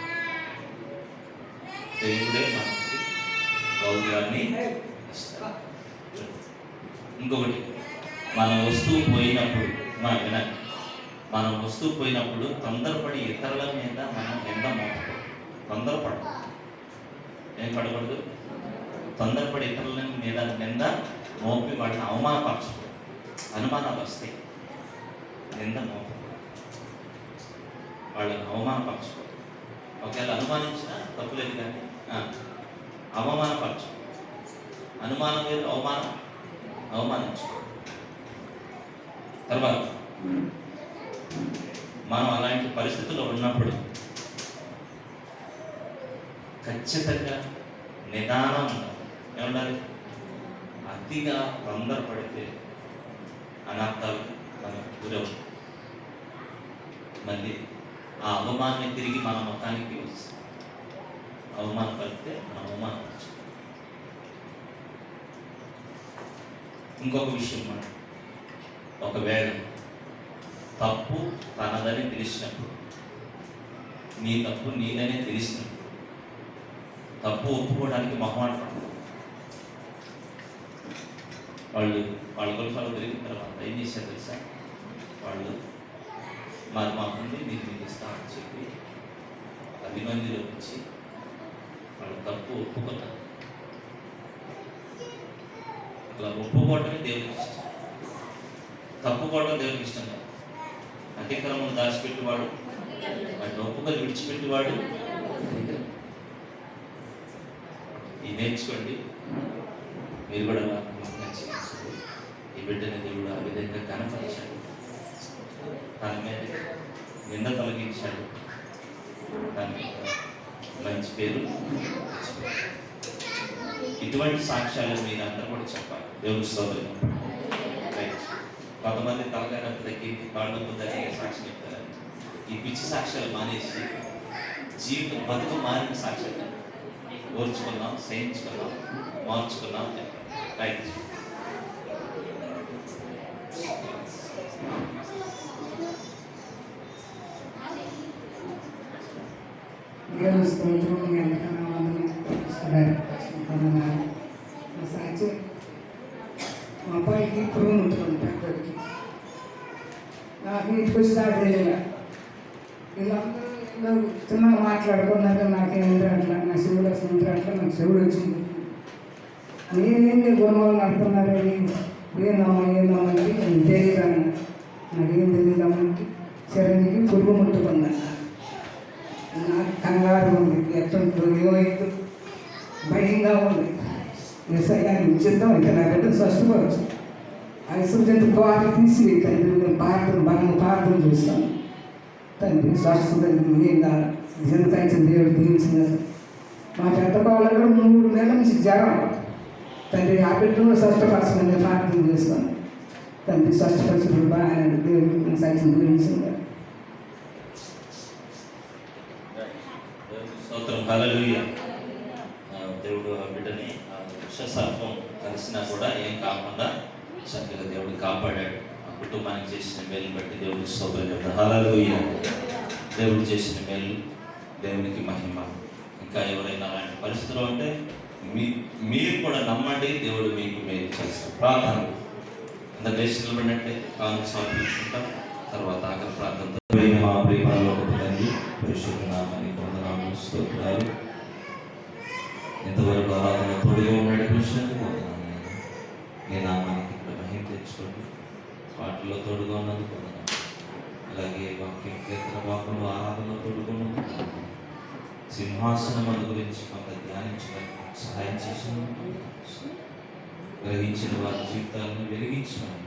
దేవుడే మనకి గౌరవాన్ని ఇస్తాడు. ఇంకొకటి మన వస్తువు పోయినప్పుడు మన వస్తువు పోయినప్పుడు తొందరపడి ఇతరుల మీద మనం నింద మోపకూడదు. ఏం పడకూడదు? తొందరపడి ఇతరుల మీద నింద మోపి వాటిని అవమానపరచకూడదు. అనుమానాలు వస్తాయి, నింద మోపకూడదు, వాళ్ళని అవమానపరచకూడదు. ఒకవేళ అనుమానించినా తప్పులేదు, కానీ అవమానపరచు. అనుమానం లేదు, అవమానించు. తర్వాత మనం అలాంటి పరిస్థితుల్లో ఉన్నప్పుడు ఖచ్చితంగా నిదానం ఉండాలి. ఏముండాలి? అతిగా తొందరపడితే అనర్థాలు మనకు గురవు. మళ్ళీ ఆ అవమానాన్ని తిరిగి మన ముఖానికి వస్తుంది. అవమానపడితే మనం అవమానపరచు. ఇంకొక విషయం, మనం ఒకవేళ తప్పు తనదని తెలిసినప్పుడు, నీ తప్పు నీదనే తెలిసినప్పుడు తప్పు ఒప్పుకోవడానికి మొహమాటపడదు. వాళ్ళ కొలసాలు దొరికిన తర్వాత ఏం చేశారు తెలుసా? వాళ్ళు మా ముందు మీకు ఇస్తామని చెప్పి 10 మందిలో వచ్చి వాళ్ళ తప్పు ఒప్పుకున్నారు. అలా ఒప్పుకోవటమే దేవుడికి ఇష్టం. తప్పుకోవడం దేవుడికి ఇష్టం కాదు. అతిక్రమం దాచిపెట్టేవాడు, వాటిని ఒప్పుకొని విడిచిపెట్టేవాడు. ఇది నేర్చుకోండి, మీరు కూడా నచ్చింది. ఈ బిడ్డని దేవుడు ఆ విధంగా కనపరిచాడు, తన మీద నింద తొలగించాడు, తన మంచి పేరు. ఇటువంటి సాక్ష్యాలు మీరు అందరూ కూడా చెప్పాలి. దేవుడి స్తోత్రం. కొంతమంది తలకాయ నొప్పి తగ్గింది, కాళ్ళ నొప్పి తగ్గి సాక్ష్యం చెప్తారు. ఈ పిచ్చి సాక్ష్యాలు మానేసి జీవితం బతుకు మారిన సాక్ష్యాలు ఓర్చుకున్నాం, సహించుకున్నాం, మార్చుకున్నాం. రైట్. సాక్ష్యం మా అబ్బాయికి పురుగు ఉంటుంది, పెద్దడికి. నాకు ఇంటికి వచ్చి దాకా తెలియదు. వీళ్ళందరూ చిన్నగా మాట్లాడుకున్నారు. నాకేం అట్లా, నా శివుడు అసలు అట్లా, నాకు శివుడు వచ్చింది. నేనేంది గుణమాలు నడుపుతున్నారని ఏందమ్మా అంటే నేను తెలియదన్న నాకేం తెలియదమ్మంటే చిరంజీవి పురుగు ముట్టుకుందన్న నాకు కంగారు ఉంది ఎట్టుంటో ఏమైందో భయంగా ఉంది నిజంగానే చిత్తం అయితే నా బిడ్డ స్పష్టపరచు ఐశ్వర్యంతో పాటు తీసి తండ్రి నేను ప్రార్థన చేస్తాను తండ్రి స్వస్థతండ్రి ఏం కాదు జిందకాయించిన దేవుడు దీవించిన మా పెద్ద కోళ్ళ కూడా 3 నెలల నుంచి జ్వరం తండ్రి ఆ బిడ్డలో స్వస్థపరచమని ప్రార్థన చేస్తాను తండ్రి స్వస్థపరిచిన బాగా దేవుడు సాక్షి దీవించింది స్తోత్రం హల్లెలూయా. దేవుడు ఆ బిడ్డని విషసర్పం కలిసినా కూడా ఏం కాకుండా చక్కగా దేవుడు కాపాడాడు. ఆ కుటుంబానికి చేసిన మేలు బట్టి దేవుడికి స్తోత్రం చెప్తాడు. హల్లెలూయా. దేవుడు చేసిన మేలు దేవునికి మహిమ. ఇంకా ఎవరైనా అలాంటి పరిస్థితులు ఉంటే మీరు కూడా నమ్మండి, దేవుడు మీకు మేలు చేస్తాడు. ప్రార్థన అందరు లేచి నిలబడినట్టే కాను సమర్పించుకుంటాం. తర్వాత ఆఖరి ప్రార్థనతో మా ప్రేమలో తండ్రి పరిశుద్ధ నామానికి వందనాలు స్తోత్రాలు. ఇంతవరకు ఆరాధన తోడుగా నడిపించినందుకు వందనాలు. నీ నామానికి మహిమ తెచ్చుకోండి. వాటిలో తోడుగా ఉన్నందుకు వందనాలు. అలాగే వాక్యం కీర్తన వాక్యంలో ఆరాధనలో తోడుగా ఉన్నందుకు సింహాసనం గురించి మాకు ధ్యానించడానికి సహాయం చేసినందుకు గ్రహించిన వారి జీవితాలను వెలిగించమని,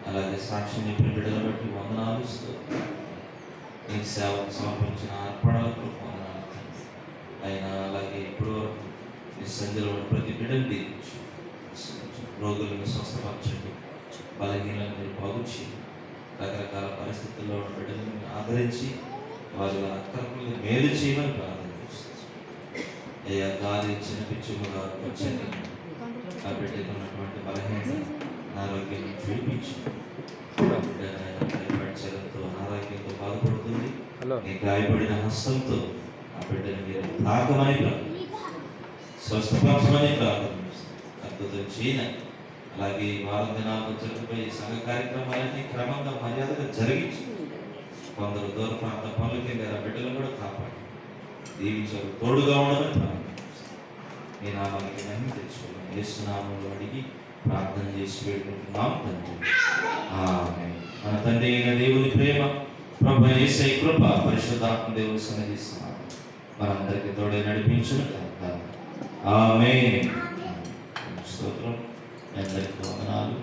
అలాగే సాక్షిని బిడ్డలను బట్టి వందనాలు నీ సేవకు సమర్పించిన అర్పణలకు వందనాలు అయినా. అలాగే ఇప్పుడు నీ సంధిలో ప్రతి బిడ్డను దీవించు, రోగులను స్వస్థపరచండి, బలహీనలను మీరు బాగు చేయండి. రకరకాల పరిస్థితుల్లో ఉన్న బిడ్డలను ఆదరించి వారి అక్కర్లు మేలు చేయమని ప్రార్థన చేస్తుంది. అయ్యా గాలి చిన్న పిచ్చుగా వచ్చండి, ఆ బిడ్డకు ఉన్నటువంటి బలహీనత ఆరోగ్యం చూపించి గాయపడితో అనారోగ్యంతో బాధపడుతుంది. నీ గాయపడిన హస్తంతో ఆ బిడ్డని మీరు తాకమని స్వస్థపరచమని ప్రార్థన చేస్తుంది. అద్భుతం చేయన. అలాగే వారం దినాలకు జరుగుతున్న ఈ సంఘ కార్యక్రమాలన్నీ క్రమంగా మర్యాదగా జరిగించి కొందరు దూర ప్రాంత పనులకి వెళ్ళారు. ఆ బిడ్డలు కూడా కాపాడి దీవించారు. తోడుగా ఉండమని ప్రార్థన చేస్తుంది. మీ నామానికి మహిమ తెచ్చుకోవాలి. యేసు నామంలో అడిగి ప్రార్థన చేసి వేడుకుంటున్నాం తండ్రి. ఆమేన్. మన తండ్రి అయిన దేవుని ప్రేమ, ప్రభువైన యేసయ్య కృప, పరిశుద్ధాత్మ దేవుని సన్నిధిస్తున్నాం మనందరికీ తోడే నడిపించును కాక. ఆమేన్. స్తోత్రం. అందరికీ వందనాలు.